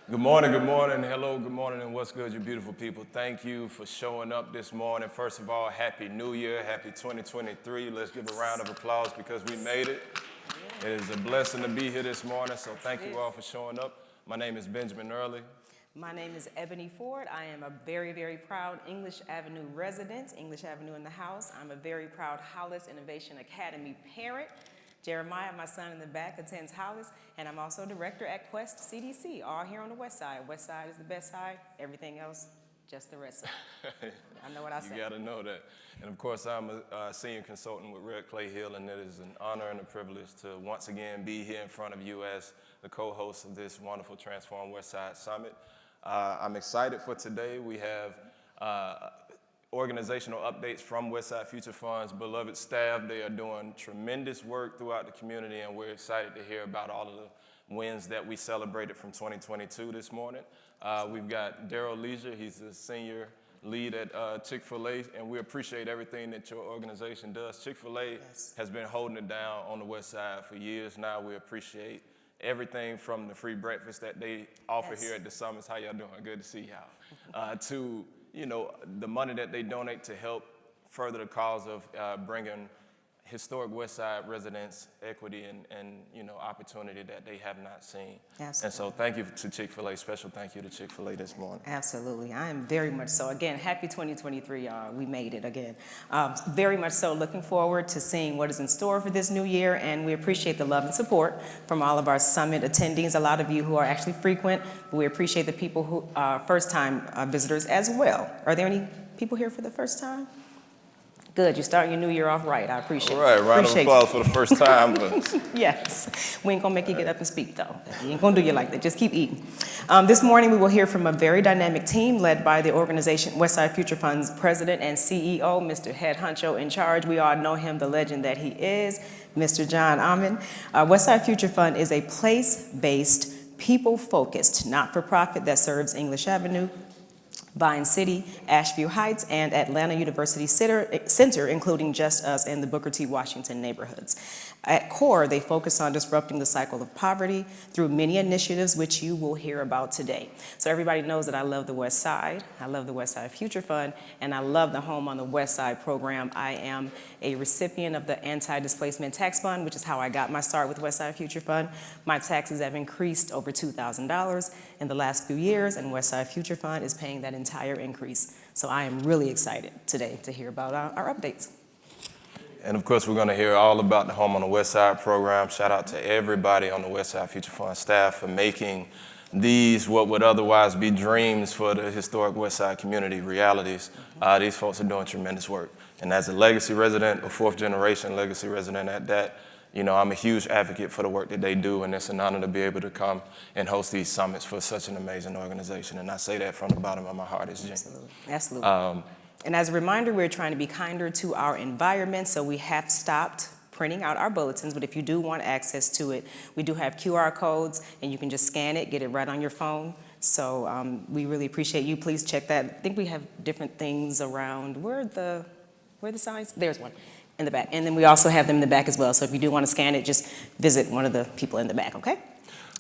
Hello, good morning, and what's good, you beautiful people. Thank you for showing up this morning. First of all, Happy New Year, Happy 2023. Let's give a round of applause because we made it. It is a blessing to be here this morning, so thank you all for showing up. My name is Benjamin Earley. My name is Ebony Forde. I am a very, very proud English Avenue resident, English Avenue in the house. I'm a very proud Hollis Innovation Academy parent. Jeremiah, my son in the back, attends Hollis, and I'm also director at Quest CDC, all here on the west side. West side is the best side. Everything else, just the rest of it. I know what I say. You got to know that. And of course, I'm a senior consultant with Redclay-Hill, and it is an honor and a privilege to once again be here in front of you as the co-host of this wonderful Transform Westside Summit. I'm excited for today. We have organizational updates from Westside Future Fund's beloved staff. They are doing tremendous work throughout the community, and we're excited to hear about all of the wins that we celebrated from 2022 this morning. We've got Darryl Lesure. He's the senior lead at Chick-fil-A, and we appreciate everything that your organization does. Chick-fil-A has been holding it down on the west side for years now. We appreciate everything from the free breakfast that they offer here at the summits. How y'all doing? Good to see y'all. To the money that they donate to help further the cause of bringing historic West Side residents equity and opportunity that they have not seen. Absolutely. And so thank you to Chick-fil-A. Special thank you to Chick-fil-A this morning. Absolutely. I am very much so. Again, happy 2023, y'all. We made it again. Very much so looking forward to seeing what is in store for this new year, and we appreciate the love and support from all of our summit attendees, a lot of you who are actually frequent. We appreciate the people who are first-time visitors as well. Are there any people here for the first time? Good, you're starting your new year off right. I appreciate it. All right, round of applause for the first time. But yes, we ain't gonna make you get up and speak though. We ain't gonna do you like that, just keep eating. This morning we will hear from a very dynamic team led by the organization Westside Future Fund's president and CEO, Mr. Head Honcho in charge. We all know him, the legend that he is, Mr. John Ahmann. Westside Future Fund is a place-based, people-focused, not-for-profit that serves English Avenue, Vine City, Asheville Heights, and Atlanta University Center, including Just Us and the Booker T. Washington neighborhoods. At core, they focus on disrupting the cycle of poverty through many initiatives, which you will hear about today. So everybody knows that I love the West Side. I love the West Side Future Fund, and I love the Home on the West Side program. I am a recipient of the Anti-Displacement Tax Fund, which is how I got my start with West Side Future Fund. My taxes have increased over $2,000 in the last few years, and West Side Future Fund is paying that entire increase. So I am really excited today to hear about our updates. And of course, we're going to hear all about the Home on the West Side program. Shout out to everybody on the West Side Future Fund staff for making these what would otherwise be dreams for the historic West Side community realities. These folks are doing tremendous work. And as a legacy resident, a fourth generation legacy resident at that, I'm a huge advocate for the work that they do, and it's an honor to be able to come and host these summits for such an amazing organization. And I say that from the bottom of my heart. It's genuine. Absolutely. And as a reminder, we're trying to be kinder to our environment, so we have stopped printing out our bulletins, but if you do want access to it, we do have QR codes, and you can just scan it, get it right on your phone. So we really appreciate you. Please check that. I think we have different things around. Where are the signs? There's one in the back. And then we also have them in the back as well. So if you do want to scan it, just visit one of the people in the back, okay?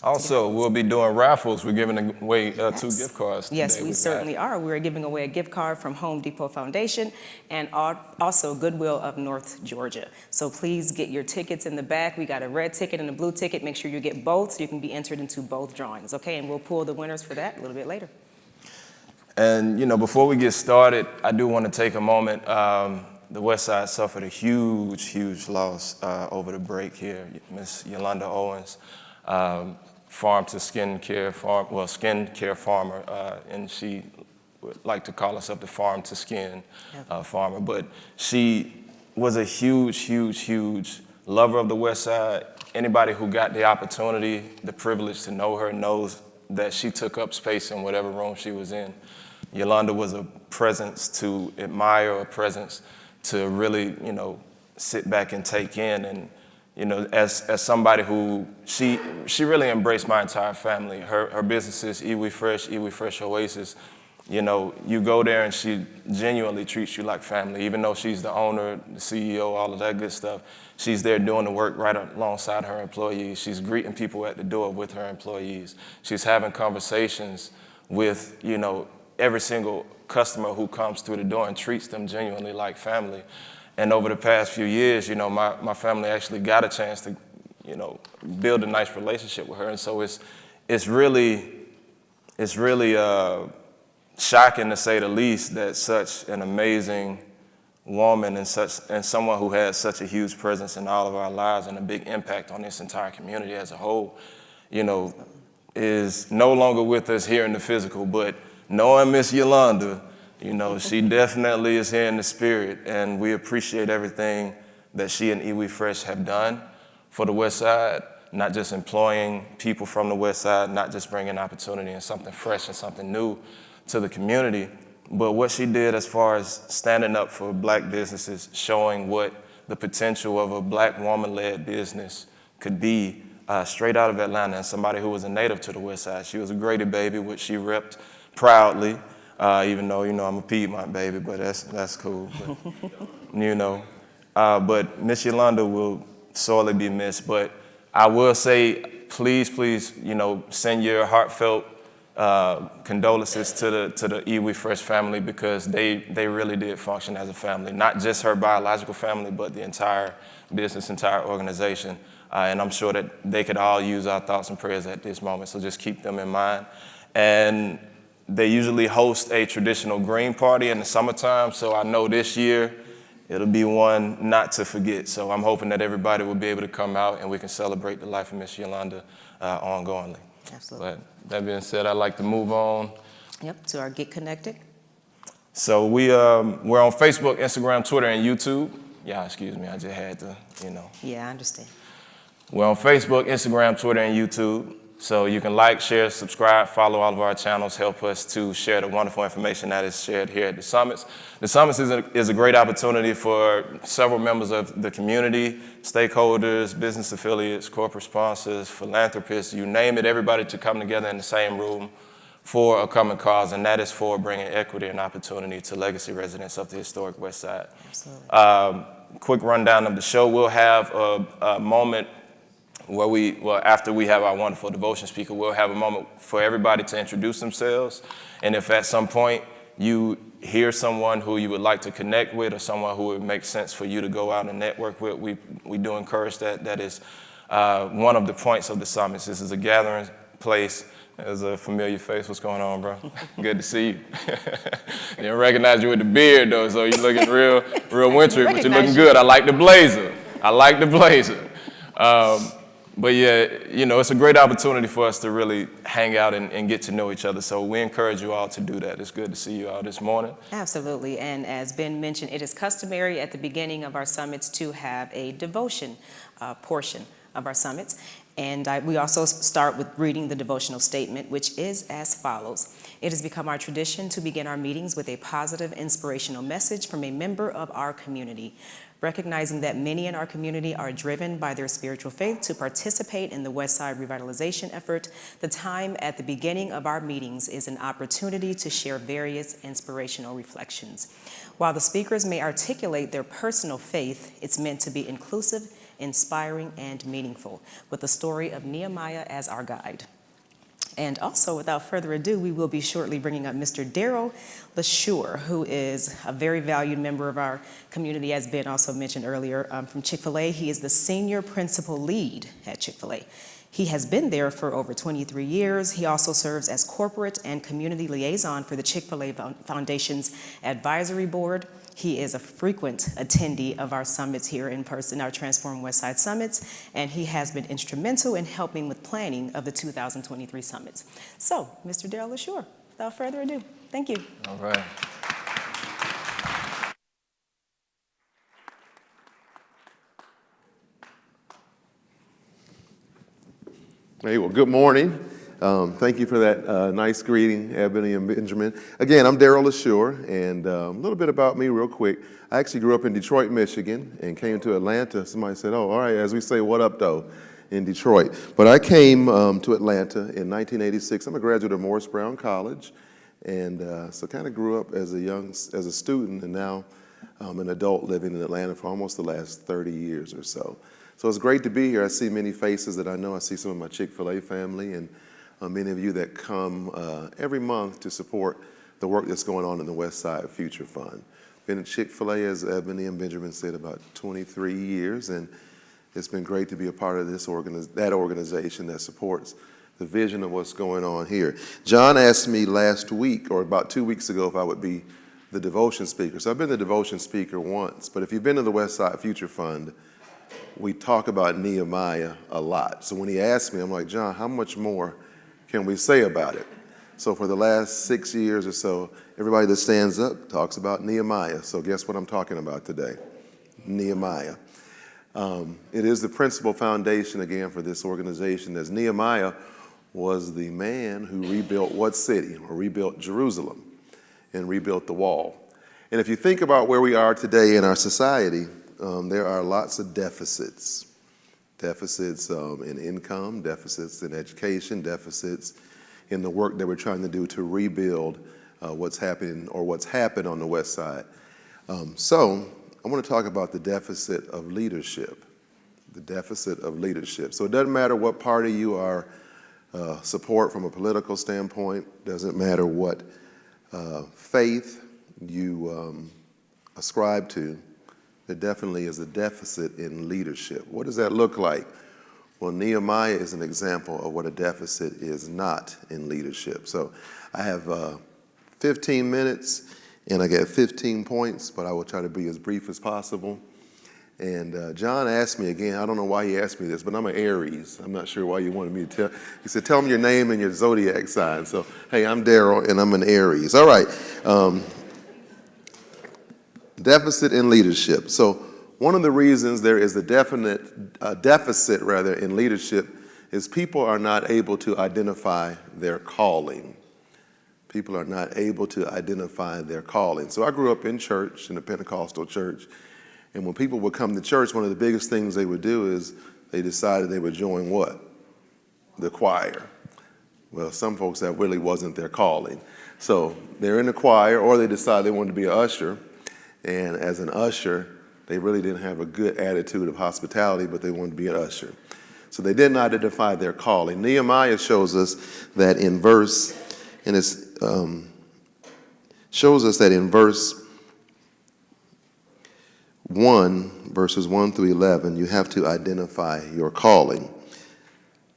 Also, we'll be doing raffles. We're giving away 2 gift cards today. Yes, we certainly are. We're giving away a gift card from Home Depot Foundation and also Goodwill of North Georgia. So please get your tickets in the back. We got a red ticket and a blue ticket. Make sure you get both so you can be entered into both drawings, okay? And we'll pull the winners for that a little bit later. And, before we get started, I do want to take a moment. The West Side suffered a huge, huge loss over the break here. Miss Yolanda Owens, farm to skin care farmer, and she would like to call herself the farm to skin farmer. But she was a huge, huge, huge lover of the West Side. Anybody who got the opportunity, the privilege to know her, knows that she took up space in whatever room she was in. Yolanda was a presence to admire, a presence to really, sit back and take in. And as somebody who, she really embraced my entire family. Her businesses, Iwi Fresh Oasis, you know, you go there and she genuinely treats you like family. Even though she's the owner, the CEO, all of that good stuff, she's there doing the work right alongside her employees. She's greeting people at the door with her employees. She's having conversations with, you know, every single customer who comes through the door and treats them genuinely like family. And over the past few years, you know, my family actually got a chance to, you know, build a nice relationship with her. And so it's really shocking, to say the least, that such an amazing woman and someone who has such a huge presence in all of our lives and a big impact on this entire community as a whole, you know, is no longer with us here in the physical. But knowing Miss Yolanda, you know, she definitely is here in the spirit, and we appreciate everything that she and Iwi Fresh have done for the West Side, not just employing people from the West Side, not just bringing opportunity and something fresh and something new to the community, but what she did as far as standing up for Black businesses, showing what the potential of a Black woman-led business could be, straight out of Atlanta, and somebody who was a native to the West Side. She was a Grady baby, which she repped proudly, even though, you know, I'm a Piedmont baby, but that's cool. But, you know, but Miss Yolanda will sorely be missed. But I will say, please, you know, send your heartfelt condolences to the Iwi Fresh family, because they really did function as a family, not just her biological family, but the entire business, entire organization. And I'm sure that they could all use our thoughts and prayers at this moment, so just keep them in mind. And they usually host a traditional green party in the summertime, so I know this year it'll be one not to forget. So I'm hoping that everybody will be able to come out and we can celebrate the life of Miss Yolanda ongoingly. Absolutely. But that being said, I'd like to move on. Yep, to our Get Connected. So we're on Facebook, Instagram, Twitter, and YouTube. Yeah, excuse me, I just had to, you know. Yeah, I understand. We're on Facebook, Instagram, Twitter, and YouTube. So you can like, share, subscribe, follow all of our channels, help us to share the wonderful information that is shared here at the Summits. The Summits is a great opportunity for several members of the community, stakeholders, business affiliates, corporate sponsors, philanthropists, you name it, everybody to come together in the same room for a common cause, and that is for bringing equity and opportunity to legacy residents of the historic West Side. Absolutely. Quick rundown of the show. We'll have a moment where after we have our wonderful devotion speaker, we'll have a moment for everybody to introduce themselves. And if at some point you hear someone who you would like to connect with or someone who would make sense for you to go out and network with, we do encourage that. That is one of the points of the Summits. This is a gathering place. There's a familiar face. What's going on, bro? Good to see you. Didn't recognize you with the beard, though, so you're looking real wintry, but you're looking good. I like the blazer. But yeah, you know, it's a great opportunity for us to really hang out and get to know each other. So we encourage you all to do that. It's good to see you all this morning. Absolutely. And as Ben mentioned, it is customary at the beginning of our summits to have a devotion portion of our summits. And we also start with reading the devotional statement, which is as follows. It has become our tradition to begin our meetings with a positive, inspirational message from a member of our community. Recognizing that many in our community are driven by their spiritual faith to participate in the West Side revitalization effort, the time at the beginning of our meetings is an opportunity to share various inspirational reflections. While the speakers may articulate their personal faith, it's meant to be inclusive, inspiring, and meaningful, with the story of Nehemiah as our guide. And also, without further ado, we will be shortly bringing up Mr. Darryl Lesure, who is a very valued member of our community, as Ben also mentioned earlier, from Chick-fil-A. He is the senior principal lead at Chick-fil-A. He has been there for over 23 years. He also serves as corporate and community liaison for the Chick-fil-A Foundation's advisory board. He is a frequent attendee of our summits here in person, our Transform Westside Summits, and he has been instrumental in helping with planning of the 2023 summits. So, Mr. Darryl Lesure, without further ado, thank you. All right. Hey, well, good morning. Thank you for that nice greeting, Ebony and Benjamin. Again, I'm Darryl Lesure, and a little bit about me real quick. I actually grew up in Detroit, Michigan, and came to Atlanta. Somebody said, oh, all right, as we say, what up, though, in Detroit. But I came to Atlanta in 1986. I'm a graduate of Morris Brown College, And so kind of grew up as a student, and now I'm an adult living in Atlanta for almost the last 30 years or so. So it's great to be here. I see many faces that I know. I see some of my Chick-fil-A family and many of you that come every month to support the work that's going on in the Westside Future Fund. Been at Chick-fil-A, as Ebony and Benjamin said, about 23 years, and it's been great to be a part of that organization that supports the vision of what's going on here. John asked me last week, or about 2 weeks ago, if I would be the devotion speaker. So I've been the devotion speaker once, but if you've been to the Westside Future Fund, we talk about Nehemiah a lot. So when he asked me, I'm like, John, how much more can we say about it? So for the last 6 years or so, everybody that stands up talks about Nehemiah. So guess what I'm talking about today? Nehemiah. It is the principal foundation, again, for this organization, as Nehemiah was the man who rebuilt what city? Or rebuilt Jerusalem and rebuilt the wall. And if you think about where we are today in our society, there are lots of deficits. Deficits in income, deficits in education, deficits in the work that we're trying to do to rebuild what's happening or what's happened on the West Side. So I want to talk about the deficit of leadership. The deficit of leadership. So it doesn't matter what party you are support from a political standpoint, doesn't matter what faith you ascribe to, there definitely is a deficit in leadership. What does that look like? Well, Nehemiah is an example of what a deficit is not in leadership. So I have 15 minutes and I get 15 points, but I will try to be as brief as possible. And John asked me again, I don't know why he asked me this, but I'm an Aries. I'm not sure why you wanted me to tell. He said, tell him your name and your zodiac sign. So, hey, I'm Darryl and I'm an Aries. All right. Deficit in leadership. So one of the reasons there is a deficit in leadership is people are not able to identify their calling. People are not able to identify their calling. So I grew up in church, in a Pentecostal church. And when people would come to church, one of the biggest things they would do is they decided they would join what? The choir. Well, some folks, that really wasn't their calling. So they're in the choir, or they decide they wanted to be an usher. And as an usher, they really didn't have a good attitude of hospitality, but they wanted to be an usher. So they did not identify their calling. Nehemiah shows us that in verse 1, verses 1 through 11, you have to identify your calling.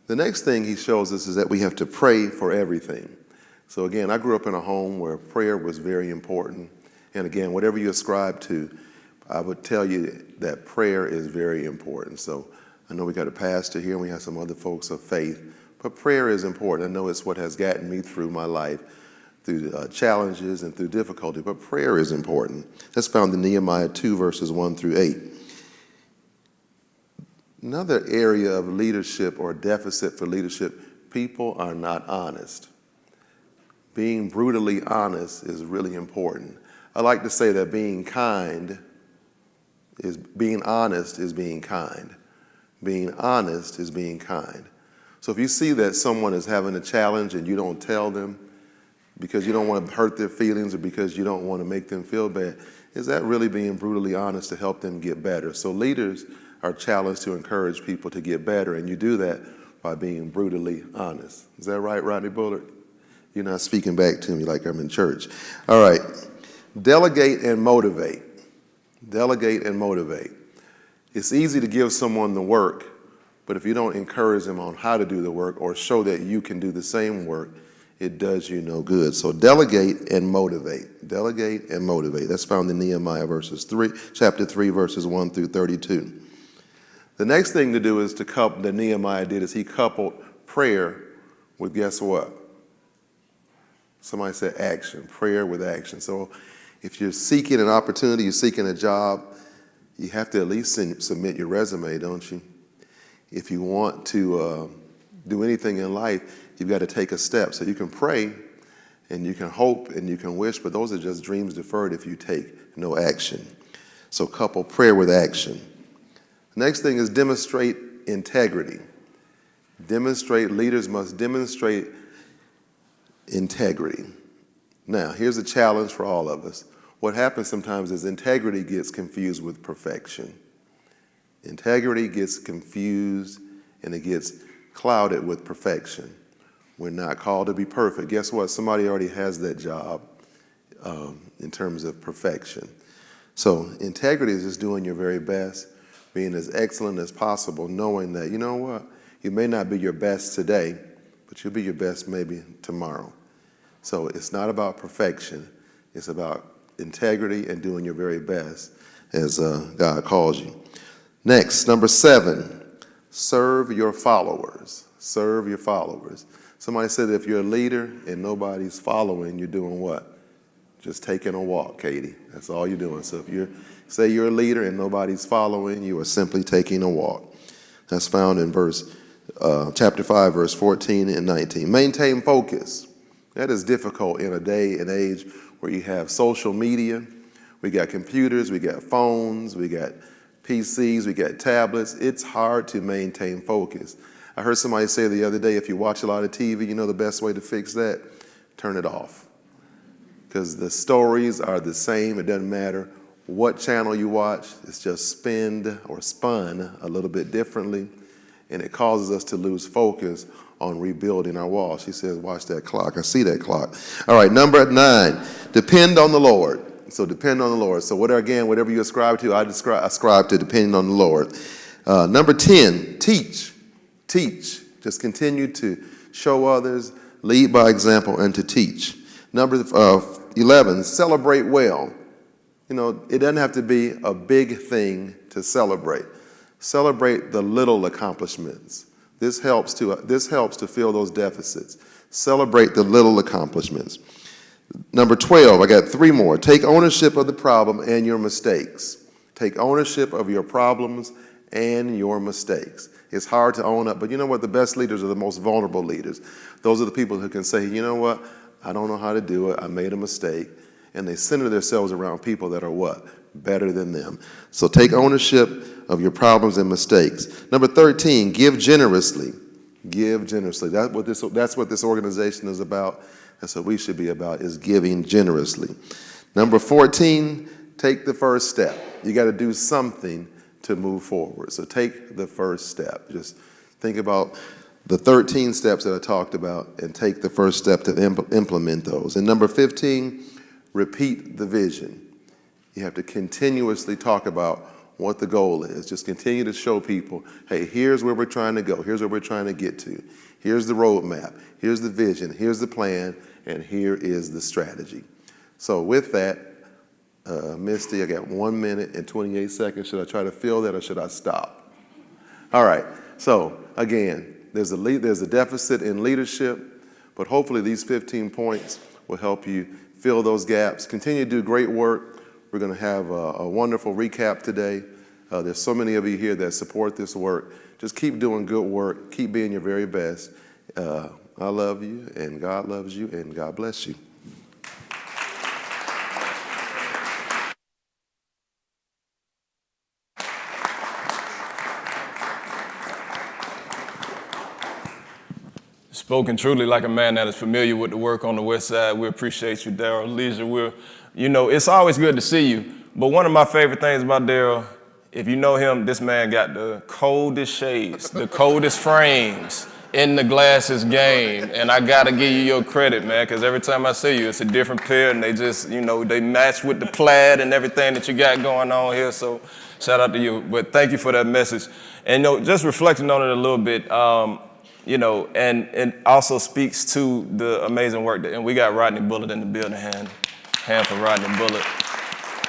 The next thing he shows us is that we have to pray for everything. So again, I grew up in a home where prayer was very important. And again, whatever you ascribe to, I would tell you that prayer is very important. So I know we got a pastor here and we have some other folks of faith, but prayer is important. I know it's what has gotten me through my life, through challenges and through difficulty, but prayer is important. That's found in Nehemiah 2, verses 1 through 8. Another area of leadership or deficit for leadership, people are not honest. Being brutally honest is really important. I like to say that being honest is being kind. Being honest is being kind. So if you see that someone is having a challenge and you don't tell them, because you don't want to hurt their feelings or because you don't want to make them feel bad, is that really being brutally honest to help them get better? So leaders are challenged to encourage people to get better, and you do that by being brutally honest. Is that right, Rodney Bullard? You're not speaking back to me like I'm in church. All right. Delegate and motivate. Delegate and motivate. It's easy to give someone the work, but if you don't encourage them on how to do the work or show that you can do the same work, it does you no good. So delegate and motivate. Delegate and motivate. That's found in Nehemiah chapter 3, verses 1 through 32. The next thing to do is that Nehemiah did is he coupled prayer with guess what? Somebody said action. Prayer with action. So if you're seeking an opportunity, you're seeking a job, you have to at least submit your resume, don't you? If you want to do anything in life, you've got to take a step. So you can pray and you can hope and you can wish, but those are just dreams deferred if you take no action. So couple prayer with action. The next thing is demonstrate integrity. Leaders must demonstrate integrity. Now, here's a challenge for all of us. What happens sometimes is integrity gets confused with perfection. Integrity gets confused and it gets clouded with perfection. We're not called to be perfect. Guess what? Somebody already has that job in terms of perfection. So integrity is just doing your very best, being as excellent as possible, knowing that, you know what, you may not be your best today, but you'll be your best maybe tomorrow. So it's not about perfection. It's about integrity and doing your very best as God calls you. Next, number 7, serve your followers. Serve your followers. Somebody said if you're a leader and nobody's following, you're doing what? Just taking a walk, Katie. That's all you're doing. So if you say you're a leader and nobody's following, you are simply taking a walk. That's found in chapter 5, verse 14 and 19. Maintain focus. That is difficult in a day and age where you have social media. We got computers, we got phones, we got PCs, we got tablets. It's hard to maintain focus. I heard somebody say the other day, if you watch a lot of TV, you know the best way to fix that? Turn it off. Because the stories are the same. It doesn't matter what channel you watch. It's just spun a little bit differently. And it causes us to lose focus on rebuilding our walls. She says, watch that clock. I see that clock. All right, number 9, depend on the Lord. So depend on the Lord. So whatever you ascribe to, I ascribe to depending on the Lord. Number 10, teach. Teach. Just continue to show others, lead by example, and to teach. Number 11, celebrate well. You know, it doesn't have to be a big thing to celebrate. Celebrate the little accomplishments. This helps to fill those deficits. Celebrate the little accomplishments. Number 12, I got 3 more. Take ownership of the problem and your mistakes. Take ownership of your problems and your mistakes. It's hard to own up, but you know what? The best leaders are the most vulnerable leaders. Those are the people who can say, you know what? I don't know how to do it. I made a mistake. And they center themselves around people that are what? Better than them. So take ownership of your problems and mistakes. Number 13, give generously. Give generously. That's what this organization is about. That's what we should be about, is giving generously. Number 14, take the first step. You got to do something to move forward. So take the first step. Just think about the 13 steps that I talked about and take the first step to implement those. And number 15, repeat the vision. You have to continuously talk about what the goal is. Just continue to show people, hey, here's where we're trying to go. Here's where we're trying to get to. Here's the roadmap. Here's the vision. Here's the plan. And here is the strategy. So with that, Misty, I got 1 minute and 28 seconds. Should I try to fill that or should I stop? All right. So again, there's a deficit in leadership, but hopefully these 15 points will help you fill those gaps. Continue to do great work. We're going to have a wonderful recap today. There's so many of you here that support this work. Just keep doing good work. Keep being your very best. I love you, and God loves you, and God bless you. Spoken truly like a man that is familiar with the work on the West Side. We appreciate you, Darryl. Lesure, it's always good to see you. But one of my favorite things about Darryl, if you know him, this man got the coldest shades, the coldest frames in the glasses game. And I got to give you your credit, man, because every time I see you, it's a different pair, and they just, they match with the plaid and everything that you got going on here. So shout out to you. But thank you for that message. And, just reflecting on it a little bit, and also speaks to the amazing work and we got Rodney Bullitt in the building. Hand for Rodney Bullitt.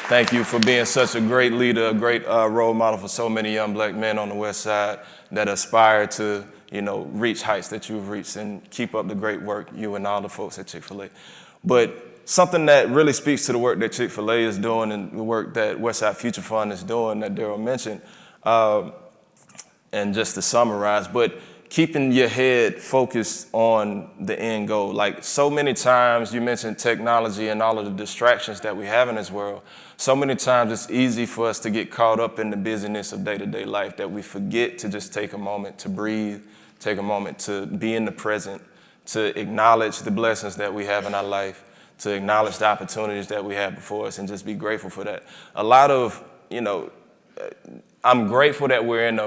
Thank you for being such a great leader, a great role model for so many young black men on the West Side that aspire to, reach heights that you've reached, and keep up the great work, you and all the folks at Chick-fil-A. But something that really speaks to the work that Chick-fil-A is doing and the work that Westside Future Fund is doing that Darryl mentioned, and just to summarize, but keeping your head focused on the end goal. Like so many times, you mentioned technology and all of the distractions that we have in this world. So many times it's easy for us to get caught up in the busyness of day-to-day life that we forget to just take a moment to breathe, take a moment to be in the present, to acknowledge the blessings that we have in our life, to acknowledge the opportunities that we have before us and just be grateful for that. A lot of, I'm grateful that we're in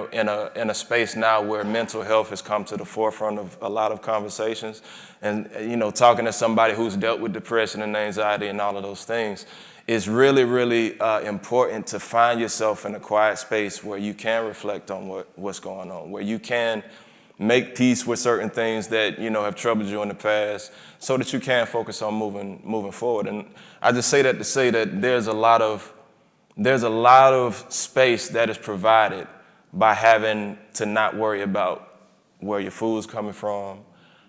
a space now where mental health has come to the forefront of a lot of conversations. And, talking to somebody who's dealt with depression and anxiety and all of those things, it's really, really important to find yourself in a quiet space where you can reflect on what's going on, where you can make peace with certain things that, have troubled you in the past so that you can focus on moving forward. And I just say that to say that there's a lot of space that is provided by having to not worry about where your food's coming from,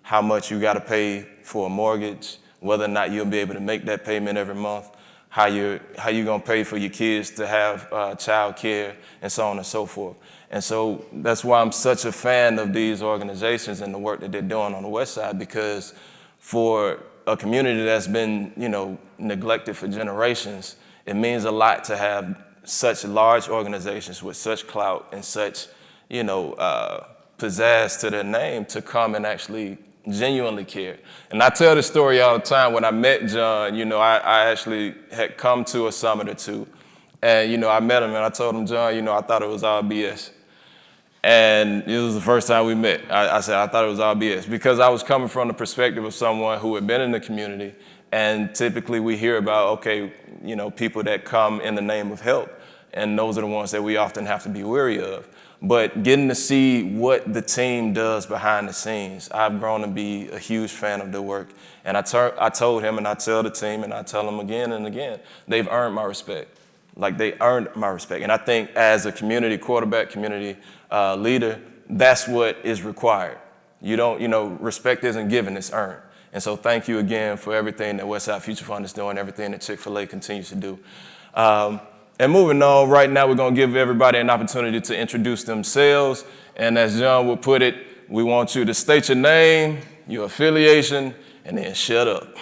how much you got to pay for a mortgage, whether or not you'll be able to make that payment every month, how you gonna pay for your kids to have child care, and so on and so forth. And so that's why I'm such a fan of these organizations and the work that they're doing on the West Side, because for a community that's been, neglected for generations, it means a lot to have such large organizations with such clout and such, pizzazz to their name to come and actually genuinely care. And I tell this story all the time. When I met John, I actually had come to a summit or two, and, I met him and I told him, John, I thought it was all BS. And it was the first time we met. I said, I thought it was all BS, because I was coming from the perspective of someone who had been in the community. And typically we hear about, okay, people that come in the name of help. And those are the ones that we often have to be wary of. But getting to see what the team does behind the scenes, I've grown to be a huge fan of their work. And I told him, and I tell the team, and I tell them again and again, they've earned my respect. Like, they earned my respect. And I think as a community quarterback, community leader, that's what is required. You don't, respect isn't given, it's earned. And so thank you again for everything that Westside Future Fund is doing, everything that Chick-fil-A continues to do. And moving on, right now we're going to give everybody an opportunity to introduce themselves. And as John would put it, we want you to state your name, your affiliation, and then shut up.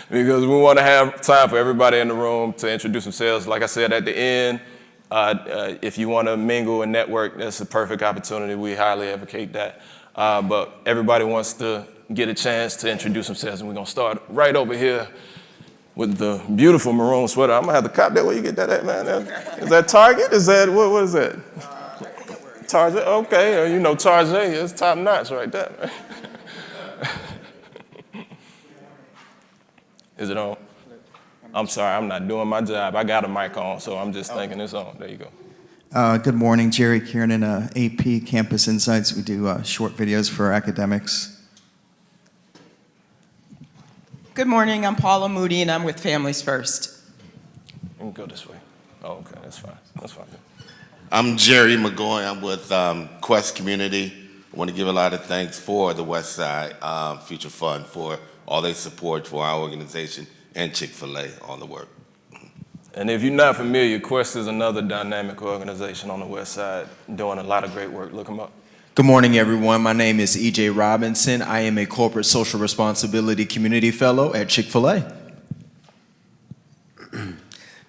Because we want to have time for everybody in the room to introduce themselves. Like I said at the end, if you want to mingle and network, that's a perfect opportunity. We highly advocate that. But everybody wants to get a chance to introduce themselves, and we're going to start right over here with the beautiful maroon sweater. I'm going to have to cop that. Where you get that at, man? Is that Target? Is that, what is that? Target? Okay, Target is top notch right there, man. Is it on? I'm sorry, I'm not doing my job. I got a mic on, so I'm just thinking it's on. There you go. Good morning, Jerry Kiernan, AP Campus Insights. We do short videos for academics. Good morning, I'm Paula Moody, and I'm with Families First. You can go this way. Oh, okay, that's fine. That's fine. I'm Jerry McGoy. I'm with Quest Community. I want to give a lot of thanks for the Westside Future Fund for all their support for our organization and Chick-fil-A, all the work. And if you're not familiar, Quest is another dynamic organization on the West Side doing a lot of great work. Look them up. Good morning, everyone. My name is E.J. Robinson. I am a Corporate Social Responsibility Community Fellow at Chick-fil-A. Good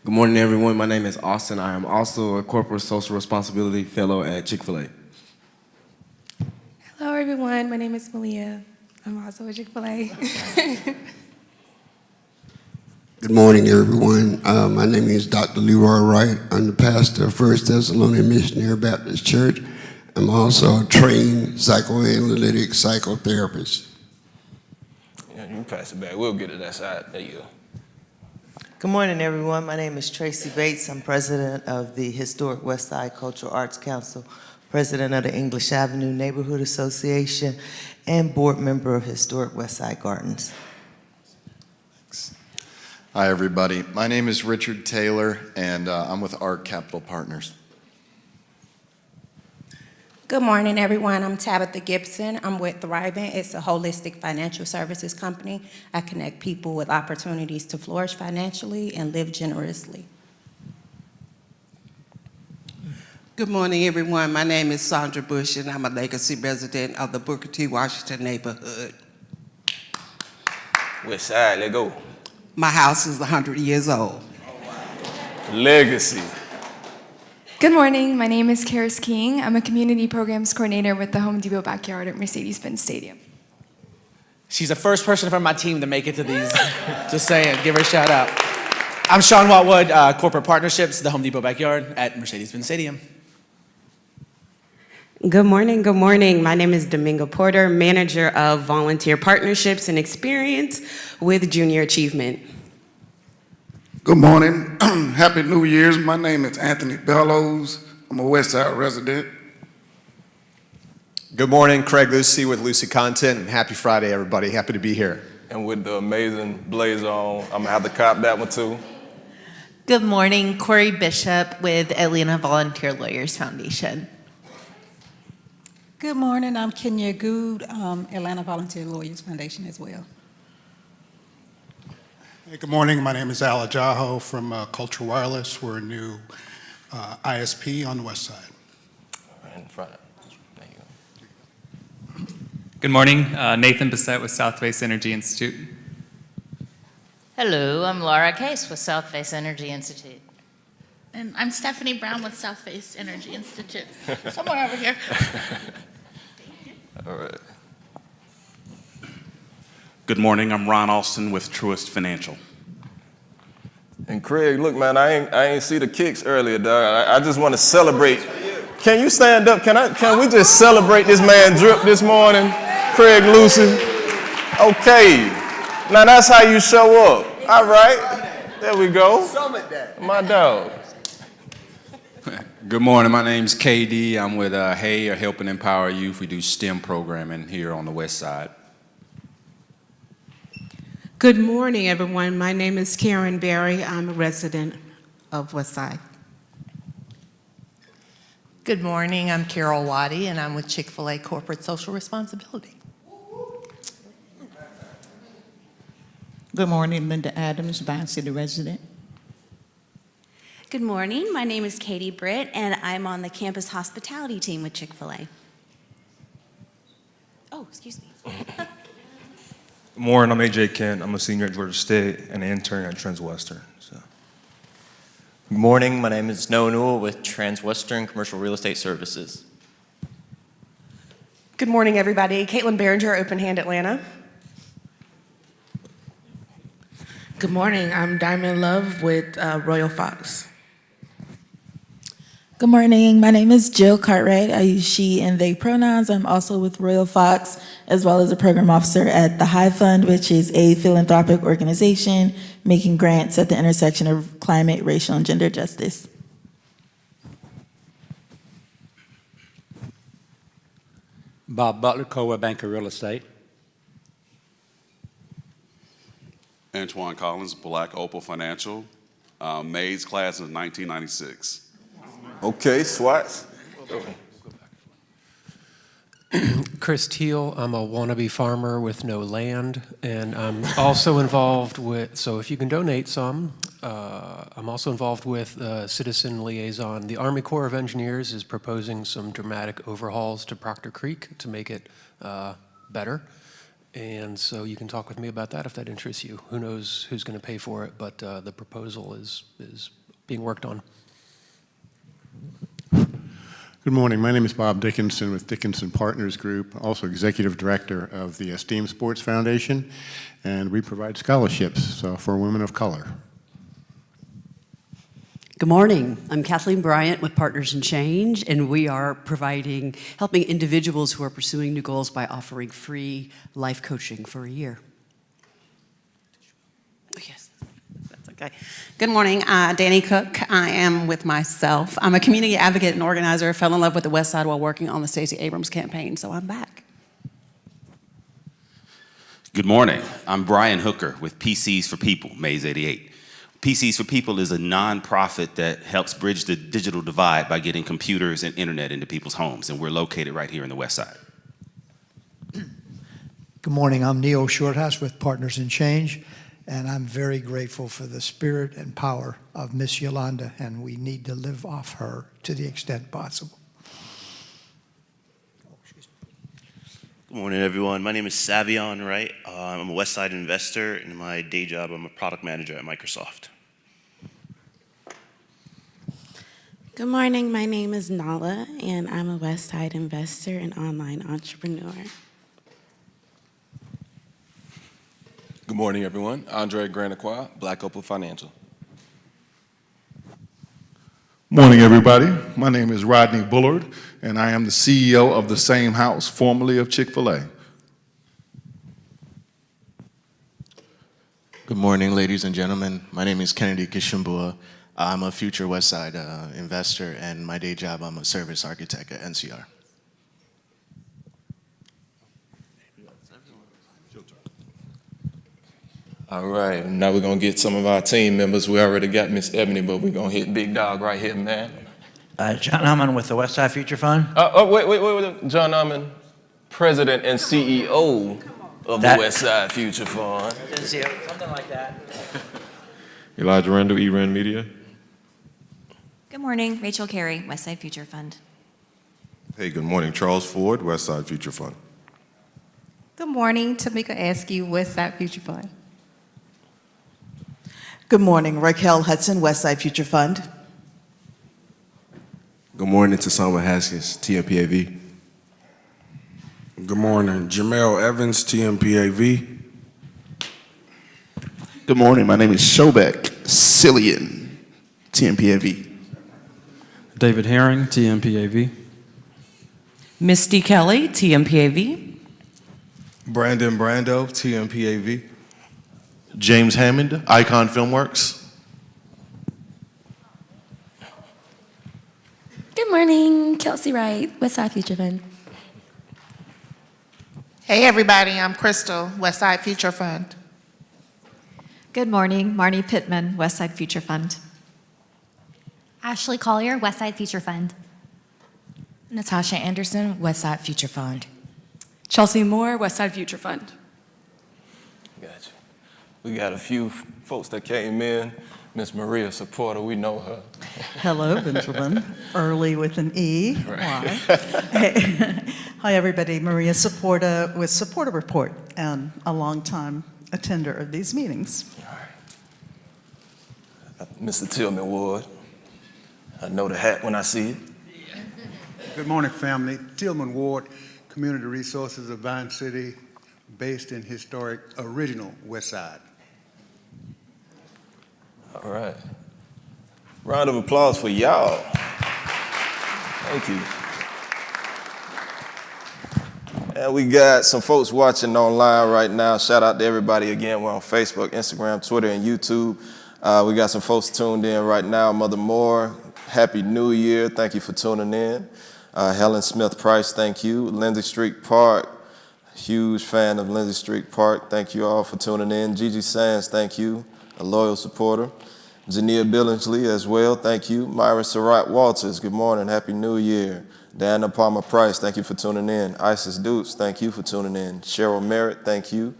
morning, everyone. My name is Austin. I am also a Corporate Social Responsibility Fellow at Chick-fil-A. Hello, everyone. My name is Malia. I'm also at Chick-fil-A. Good morning, everyone. My name is Dr. Leroy Wright. I'm the pastor of First Thessalonian Missionary Baptist Church. I'm also a trained psychoanalytic psychotherapist. Yeah, you can pass it back. We'll get to that side. There you go. Good morning, everyone. My name is Tracy Bates. I'm president of the Historic Westside Cultural Arts Council, president of the English Avenue Neighborhood Association, and board member of Historic Westside Gardens. Hi, everybody. My name is Richard Taylor, and I'm with Art Capital Partners. Good morning, everyone. I'm Tabitha Gibson. I'm with Thriving. It's a holistic financial services company. I connect people with opportunities to flourish financially and live generously. Good morning, everyone. My name is Sandra Bush, and I'm a legacy resident of the Booker T. Washington neighborhood. West Side, let go. My house is 100 years old. Legacy. Good morning, my name is Karis King. I'm a community programs coordinator with the Home Depot backyard at Mercedes-Benz Stadium. She's the first person from my team to make it to these. Just saying, give her a shout out. I'm Sean Watwood, Corporate Partnerships, the Home Depot backyard at Mercedes-Benz Stadium. Good morning, good morning. My name is Domingo Porter, Manager of Volunteer Partnerships and Experience with Junior Achievement. Good morning. Happy New Year's. My name is Anthony Bellows. I'm a Westside resident. Good morning, Craig Lucy with Lucy Content, and happy Friday, everybody. Happy to be here. And with the amazing blazer on, I'm gonna have to cop that one too. Good morning, Corey Bishop with Atlanta Volunteer Lawyers Foundation. Good morning, I'm Kenya Good, Atlanta Volunteer Lawyers Foundation as well. Hey, good morning, my name is Al Ajaho from Culture Wireless. We're a new ISP on the West Side. In front. Good morning, Nathan Bissett with Southbase Energy Institute. Hello, I'm Laura Case with Southbase Energy Institute. And I'm Stephanie Brown with Southbase Energy Institute. Somewhere over here. All right. Good morning, I'm Ron Alston with Truist Financial. And Craig, look, man, I ain't see the kicks earlier, dog. I just want to celebrate. Can you stand up? Can we just celebrate this man drip this morning, Craig Lucy? Okay, now that's how you show up. All right, there we go. My dog. Good morning, my name's KD. I'm with Hey, or Helping Empower Youth. We do STEM programming here on the West Side. Good morning, everyone. My name is Karen Berry. I'm a resident of Westside. Good morning, I'm Carol Waddy, and I'm with Chick-fil-A Corporate Social Responsibility. Good morning, Linda Adams, Vine City resident. Good morning, my name is Katie Britt, and I'm on the campus hospitality team with Chick-fil-A. Oh, excuse me. Good morning, I'm AJ Kent. I'm a senior at Georgia State and an intern at Transwestern. Good morning, my name is Noah Newell with Transwestern Commercial Real Estate Services. Good morning, everybody. Caitlin Behringer, Open Hand Atlanta. Good morning, I'm Diamond Love with Royal Fox. Good morning. My name is Jill Cartwright. I use she and they pronouns. I'm also with Royal Fox, as well as a program officer at the High Fund, which is a philanthropic organization making grants at the intersection of climate, racial, and gender justice. Bob Butler, Coa Banker Real Estate. Antoine Collins, Black Opal Financial, Mays class in 1996. Okay, Swats. Chris Teal, I'm a wannabe farmer with no land, and I'm also involved with, so if you can donate some, I'm also involved with Citizen Liaison. The Army Corps of Engineers is proposing some dramatic overhauls to Proctor Creek to make it better. And so you can talk with me about that if that interests you. Who knows who's going to pay for it, but the proposal is being worked on. Good morning. My name is Bob Dickinson with Dickinson Partners Group, also Executive Director of the Esteem Sports Foundation, and we provide scholarships for women of color. Good morning. I'm Kathleen Bryant with Partners in Change, and we are helping individuals who are pursuing new goals by offering free life coaching for a year. Yes, that's okay. Good morning, Danny Cook. I am with myself. I'm a community advocate and organizer. I fell in love with the West Side while working on the Stacey Abrams campaign, so I'm back. Good morning. I'm Brian Hooker with PCs for People, Mays 88. PCs for People is a nonprofit that helps bridge the digital divide by getting computers and internet into people's homes, and we're located right here in the West Side. Good morning, I'm Neil Shorthouse with Partners in Change, and I'm very grateful for the spirit and power of Miss Yolanda, and we need to live off her to the extent possible. Good morning, everyone. My name is Savion Wright. I'm a West Side investor. In my day job, I'm a product manager at Microsoft. Good morning, my name is Nala, and I'm a West Side investor and online entrepreneur. Good morning, everyone. Andre Granacqua, Black Opal Financial. Morning, everybody. My name is Rodney Bullard, and I am the CEO of the same house, formerly of Chick-fil-A. Good morning, ladies and gentlemen. My name is Kennedy Kishumbua. I'm a future Westside investor, and my day job, I'm a service architect at NCR. All right, now we're gonna get some of our team members. We already got Miss Ebony, but we're gonna hit Big Dog right here, man. John Ahmann with the Westside Future Fund. Wait. John Ahmann, President and CEO of the Westside Future Fund. Something like that. Elijah Randall, E-Rand Media. Good morning, Rachel Carey, Westside Future Fund. Hey, good morning, Charles Forde, Westside Future Fund. Good morning, Tameka Askew, Westside Future Fund. Good morning, Raquel, Hudson, Westside Future Fund. Good morning, Tasama Haskins, TMPAV. Good morning, Jamel Evans, TMPAV. Good morning, my name is Shobek Cillian, TMPAV. David Herring, TMPAV. Misty Kelly, TMPAV. Brandon Brando, TMPAV. James Hammond, Icon Filmworks. Good morning, Kelsey Wright, Westside Future Fund. Hey everybody, I'm Crystal, Westside Future Fund. Good morning, Marnie Pittman, Westside Future Fund. Ashley Collier, Westside Future Fund. Natasha Anderson, Westside Future Fund. Chelsea Moore, Westside Future Fund. Gotcha. We got a few folks that came in. Miss Maria Supporter, we know her. Hello, Benjamin. Earley with an E. Right. Hi, everybody. Maria Supporter with Supporter Report and a longtime attender of these meetings. Mr. Tillman Ward. I know the hat when I see it. Good morning, family. Tillman Ward, Community Resources of Vine City, based in historic original West Side. All right. Round of applause for y'all. Thank you. And we got some folks watching online right now. Shout out to everybody again. We're on Facebook, Instagram, Twitter, and YouTube. We got some folks tuned in right now. Mother Moore, Happy New Year. Thank you for tuning in. Helen Smith Price, thank you. Lindsay Street Park, huge fan of Lindsay Street Park. Thank you all for tuning in. Gigi Sands, thank you, a loyal supporter. Jania Billingsley as well, thank you. Myra Surratt Walters, good morning, Happy New Year. Diana Palmer Price, thank you for tuning in. Isis Dukes, thank you for tuning in. Cheryl Merritt, thank you.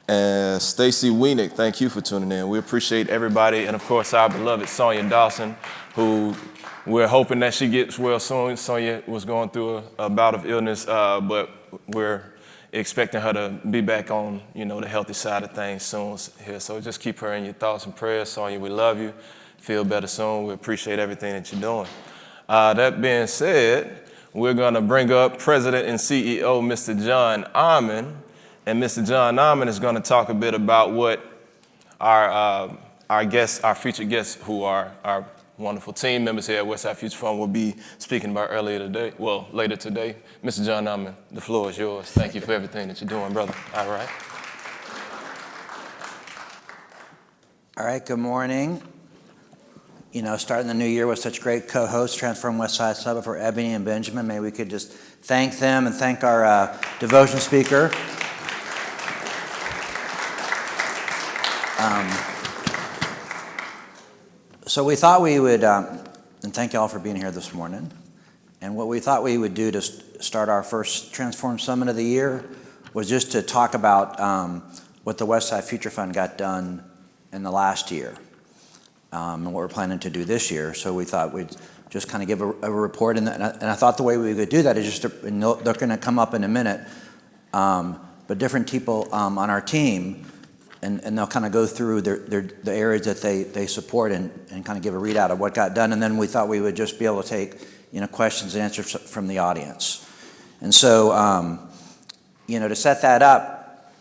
And Stacy Weenick, thank you for tuning in. We appreciate everybody, and of course our beloved Sonia Dawson, who we're hoping that she gets well soon. Sonia was going through a bout of illness, but we're expecting her to be back on, the healthy side of things soon here. So just keep her in your thoughts and prayers. Sonia, we love you. Feel better soon. We appreciate everything that you're doing. That being said, we're going to bring up President and CEO, Mr. John Ahmann. And Mr. John Ahmann is going to talk a bit about what our guests, our featured guests, who are our wonderful team members here at Westside Future Fund, will be speaking about later today. Mr. John Ahmann, the floor is yours. Thank you for everything that you're doing, brother. All right. All right, good morning. Starting the new year with such great co-hosts, Transform Westside Summit for Ebony and Benjamin. Maybe we could just thank them and thank our devotion speaker. So we thought we would, and thank you all for being here this morning. And what we thought we would do to start our first Transform Summit of the year was just to talk about what the Westside Future Fund got done in the last year and what we're planning to do this year. So we thought we'd just kind of give a report. And I thought the way we could do that is just, and they're going to come up in a minute, but different people on our team, and they'll kind of go through the areas that they support and kind of give a readout of what got done. And then we thought we would just be able to take questions and answers from the audience. And so, to set that up,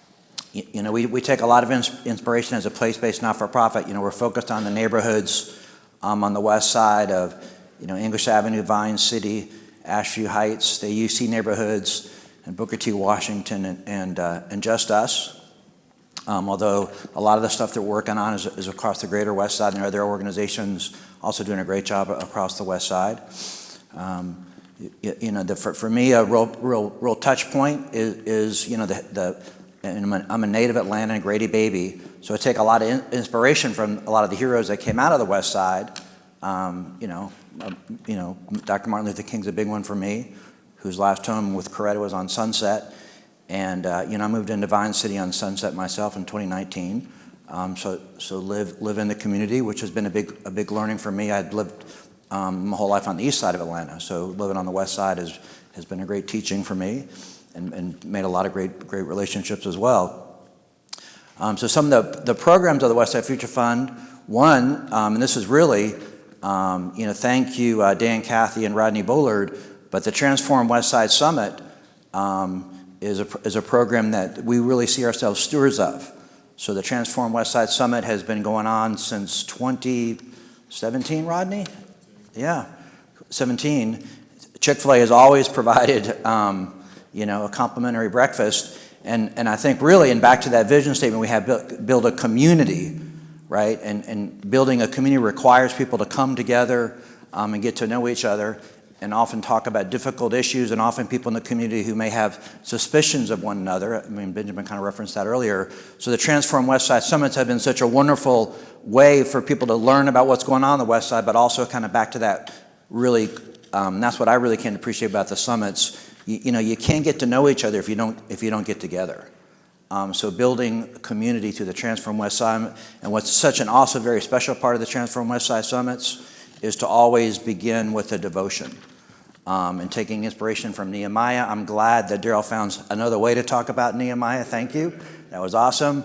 we take a lot of inspiration as a place-based not-for-profit. We're focused on the neighborhoods on the west side of, English Avenue, Vine City, Ashview Heights, the UC neighborhoods, and Booker T. Washington, and Just Us. Although a lot of the stuff that we're working on is across the greater west side, and there are other organizations also doing a great job across the west side. For me, a real touch point is and I'm a native Atlanta and Grady baby, so I take a lot of inspiration from a lot of the heroes that came out of the west side. Dr. Martin Luther King's a big one for me, whose last home with Coretta was on Sunset. And I moved into Vine City on Sunset myself in 2019. So live in the community, which has been a big learning for me. I'd lived my whole life on the east side of Atlanta, so living on the west side has been a great teaching for me, and made a lot of great relationships as well. So some of the programs of the Westside Future Fund. One, and this is really, thank you, Dan, Kathy, and Rodney Bullard. But the Transform Westside Summit is a program that we really see ourselves stewards of. So the Transform Westside Summit has been going on since 2017, Rodney? Yeah, 17. Chick-fil-A has always provided, a complimentary breakfast. And I think really, and back to that vision statement, we have build a community, right? And building a community requires people to come together and get to know each other, and often talk about difficult issues, and often people in the community who may have suspicions of one another. I mean, Benjamin kind of referenced that earlier. So the Transform Westside Summits have been such a wonderful way for people to learn about what's going on the West Side, but also kind of back to that really, that's what I really can appreciate about the summits. You can't get to know each other if you don't get together. So building community through the Transform Westside, and what's such an also very special part of the Transform Westside Summits is to always begin with a devotion. And taking inspiration from Nehemiah. I'm glad that Darryl found another way to talk about Nehemiah. Thank you. That was awesome.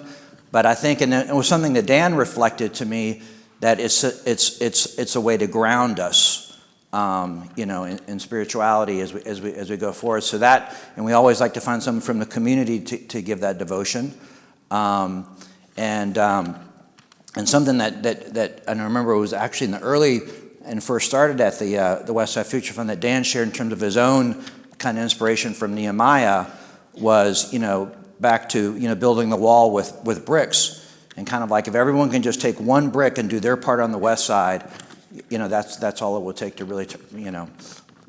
But I think, and it was something that Dan reflected to me, that it's a way to ground us, in spirituality as we go forward. So that, and we always like to find someone from the community to give that devotion, and something that I remember was actually in the early. And first started at the Westside Future Fund that Dan shared in terms of his own kind of inspiration from Nehemiah was, back to, building the wall with bricks. And kind of like if everyone can just take one brick and do their part on the west side, that's all it will take to really,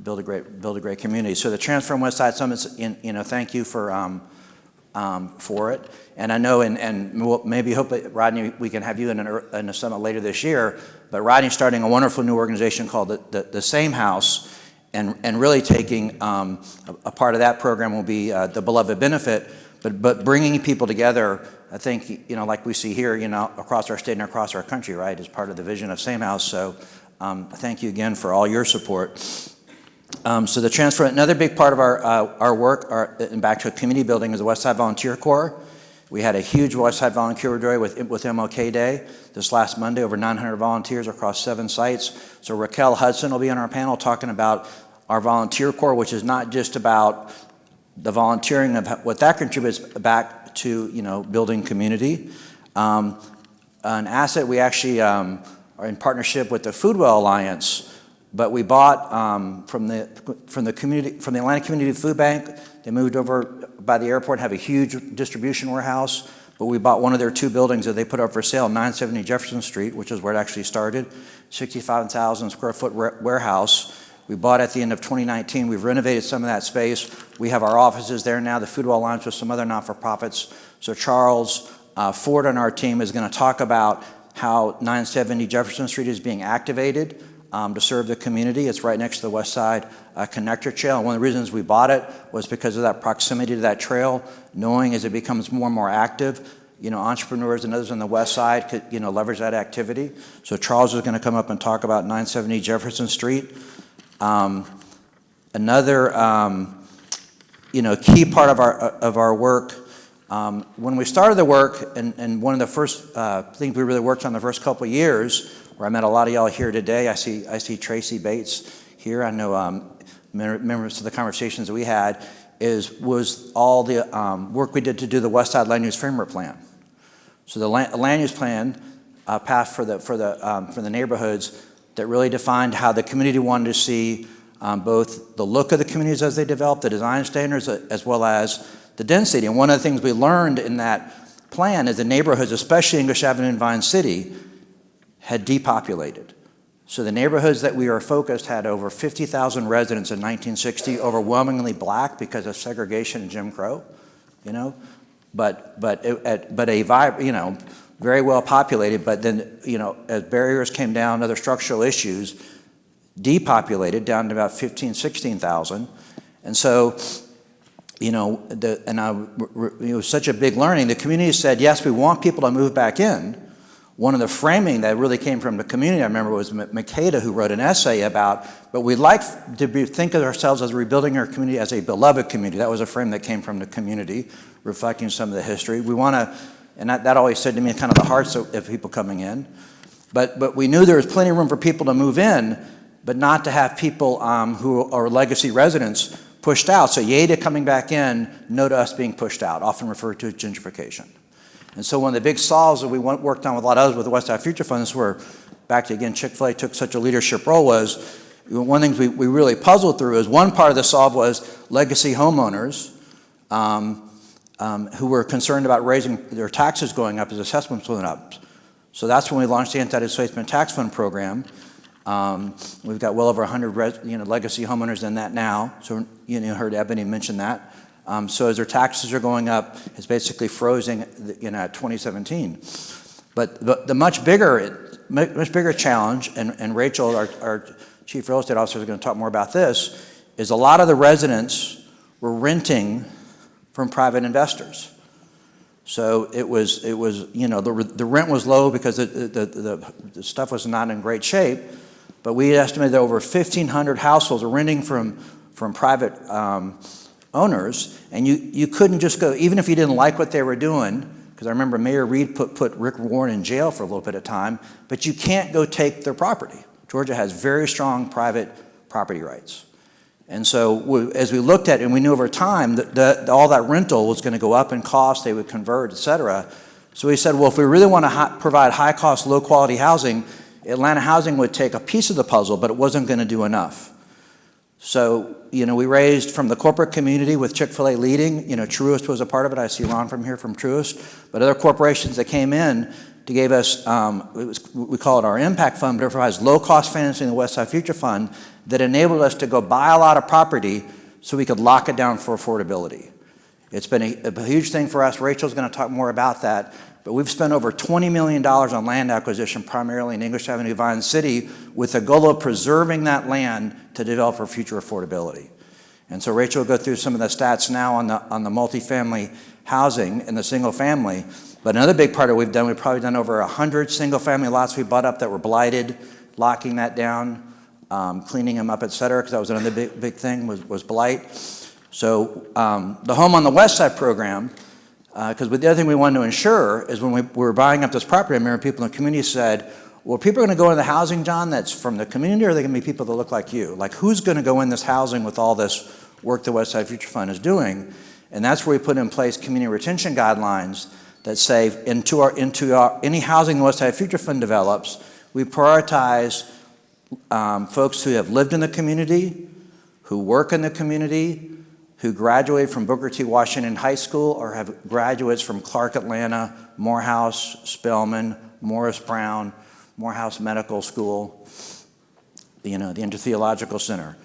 build a great community. So the Transform Westside Summits, thank you for it. And I know, and we'll maybe hope that, Rodney, we can have you in a summit later this year. But Rodney's starting a wonderful new organization called the Same House, and really taking a part of that program will be the Beloved Benefit, but bringing people together. I think like we see here, across our state and across our country, right, is part of the vision of Same House. So thank you again for all your support. So the transfer, another big part of our work, and back to community building, is the Westside Volunteer Corps. We had a huge Westside Volunteer Day with MLK Day this last Monday, over 900 volunteers across 7 sites. So Raquel, Hudson will be on our panel talking about our Volunteer Corps, which is not just about the volunteering of what that contributes back to, building community. An asset we actually are in partnership with the Foodwell Alliance, but we bought from the Atlanta Community Food Bank. They moved over by the airport, have a huge distribution warehouse, but we bought one of their 2 buildings that they put up for sale, 970 Jefferson Street, which is where it actually started, 65,000 square foot warehouse. We bought at the end of 2019. We've renovated some of that space. We have our offices there now, the Foodwell Alliance with some other not-for-profits. So Charles Forde on our team is going to talk about how 970 Jefferson Street is being activated to serve the community. It's right next to the West Side Connector Trail. And one of the reasons we bought it was because of that proximity to that trail, knowing as it becomes more and more active, entrepreneurs and others on the West Side could, leverage that activity. So Charles is going to come up and talk about 970 Jefferson Street. Another, key part of our work, when we started the work, and one of the first things we really worked on the first couple of years, where I met a lot of y'all here today. I see Tracy Bates here. I know members of the conversations that we had, was all the work we did to do the West Side Land Use Framework Plan. So the land use plan passed for the neighborhoods that really defined how the community wanted to see both the look of the communities as they developed, the design standards, as well as the density. And one of the things we learned in that plan is the neighborhoods, especially English Avenue and Vine City, had depopulated. So the neighborhoods that we are focused had over 50,000 residents in 1960, overwhelmingly black because of segregation and Jim Crow, but very well populated. But then, as barriers came down, other structural issues, depopulated down to about 15,000, 16,000. And so, it was such a big learning. The community said, yes, we want people to move back in. One of the framing that really came from the community, I remember, was Makeda, who wrote an essay about, but we'd like to think of ourselves as rebuilding our community as a beloved community. That was a frame that came from the community, reflecting some of the history. We want to, and that always said to me kind of the hearts of people coming in. But we knew there was plenty of room for people to move in, but not to have people who are legacy residents pushed out. So Yeda coming back in, no to us being pushed out, often referred to as gentrification. And so one of the big solves that we worked on with a lot of others with the Westside Future Fund, this is where, back to again, Chick-fil-A took such a leadership role, was one of the things we really puzzled through is one part of the solve was legacy homeowners who were concerned about raising their taxes going up as assessments went up. So that's when we launched the Anti-Displacement Tax Fund program. We've got well over 100 legacy homeowners in that now. So you heard Ebony mention that. So as their taxes are going up, it's basically frozen at 2017. But the much bigger challenge, and Rachel, our chief real estate officer, is going to talk more about this, is a lot of the residents were renting from private investors. So it was the rent was low because the stuff was not in great shape, but we estimated that over 1,500 households are renting from private owners, and you couldn't just go, even if you didn't like what they were doing, because I remember Mayor Reed put Rick Warren in jail for a little bit of time, but you can't go take their property. Georgia has very strong private property rights. And so as we looked at it, and we knew over time that all that rental was going to go up in cost, they would convert, et cetera. So we said, well, if we really want to provide high-cost, low-quality housing, Atlanta Housing would take a piece of the puzzle, but it wasn't going to do enough. So, we raised from the corporate community with Chick-fil-A leading. Truist was a part of it. I see Ron from here from Truist. But other corporations that came in to give us, we call it our impact fund, but it provides low-cost financing in the Westside Future Fund that enabled us to go buy a lot of property so we could lock it down for affordability. It's been a huge thing for us. Rachel's going to talk more about that. But we've spent over $20 million on land acquisition, primarily in English Avenue, Vine City, with the goal of preserving that land to develop for future affordability. And so Rachel will go through some of the stats now on the multifamily housing and the single family. But another big part of what we've probably done over 100 single family lots we bought up that were blighted, locking that down, cleaning them up, et cetera, because that was another big thing was blight. So the Home on the West Side program, because the other thing we wanted to ensure is when we were buying up this property, I remember people in the community said, well, people are going to go into the housing, John, that's from the community, or are they going to be people that look like you? Like, who's going to go in this housing with all this work the Westside Future Fund is doing? And that's where we put in place community retention guidelines that say into any housing the Westside Future Fund develops, we prioritize folks who have lived in the community, who work in the community, who graduated from Booker T. Washington High School or have graduates from Clark Atlanta, Morehouse, Spelman, Morris Brown, Morehouse Medical School, the Intertheological Center.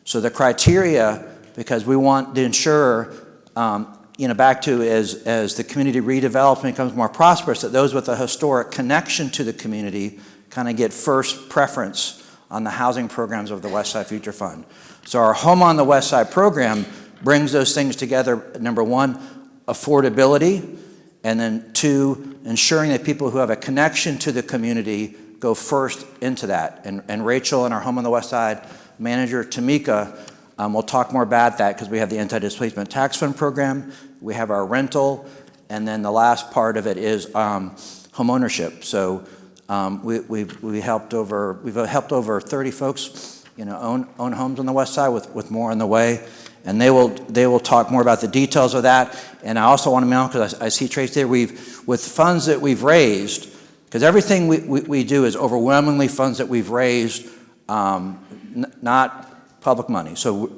So the criteria, because we want to ensure, back to as the community redevelops and becomes more prosperous, that those with a historic connection to the community kind of get first preference on the housing programs of the Westside Future Fund. So our Home on the West Side program brings those things together. Number one, affordability, and then two, ensuring that people who have a connection to the community go first into that. And Rachel and our Home on the West Side manager, Tameka, will talk more about that because we have the Anti-Displacement Tax Fund program, we have our rental, and then the last part of it is home ownership. So we've helped over 30 folks own homes on the West Side with more on the way. and they will talk more about the details of that. And I also want to mention, because I see Tracy there, with funds that we've raised, because everything we do is overwhelmingly funds that we've raised, not public money. So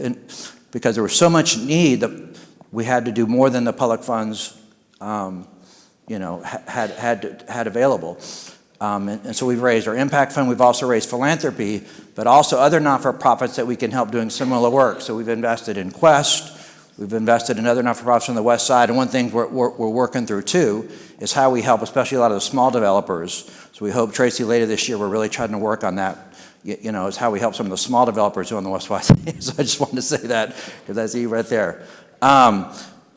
because there was so much need that we had to do more than the public funds had available. And so we've raised our impact fund. We've also raised philanthropy, but also other not-for-profits that we can help doing similar work. So we've invested in Quest. We've invested in other not-for-profits on the west side. And one thing we're working through, too, is how we help, especially a lot of the small developers. So we hope, Tracy, later this year, we're really trying to work on that, is how we help some of the small developers who are on the west side. So I just wanted to say that, because I see you right there.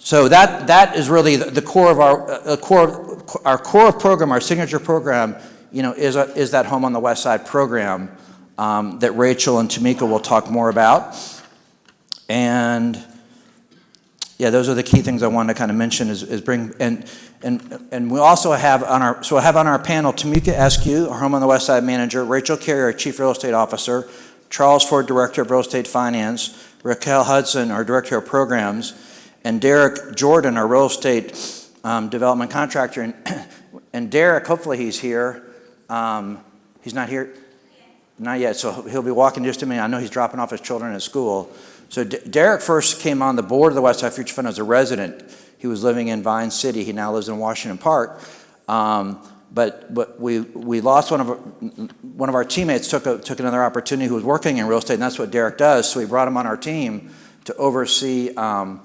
So that is really the core of our core program, our signature program, is that Home on the West Side program that Rachel and Tameka will talk more about. And yeah, those are the key things I wanted to kind of mention is bring, and we also have on our panel Tameka Askew, our Home on the West Side manager, Rachel Carey, our chief real estate officer, Charles Forde, director of real estate finance, Raquel Hudson, our director of programs, and Derrick Jordan, our real estate development contractor. And Derrick, hopefully he's here. He's not here? Not yet, so he'll be walking just a minute. I know he's dropping off his children at school. So Derrick first came on the board of the Westside Future Fund as a resident. He was living in Vine City. He now lives in Washington Park. But we lost one of our teammates, took another opportunity, who was working in real estate, and that's what Derrick does. So we brought him on our team to oversee our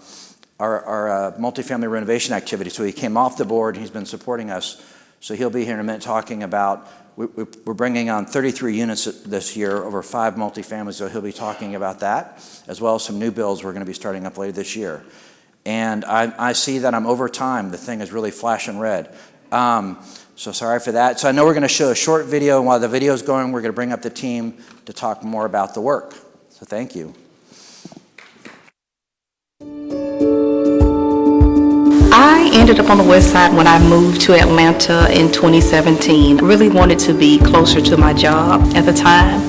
multifamily renovation activity. So he came off the board, and he's been supporting us. So he'll be here in a minute talking about, we're bringing on 33 units this year over 5 multifamilies, so he'll be talking about that, as well as some new builds we're going to be starting up later this year. And I see that I'm over time. The thing is really flashing red. So sorry for that. So I know we're going to show a short video, and while the video is going, we're going to bring up the team to talk more about the work. So thank you. I ended up on the west side when I moved to Atlanta in 2017. I really wanted to be closer to my job at the time,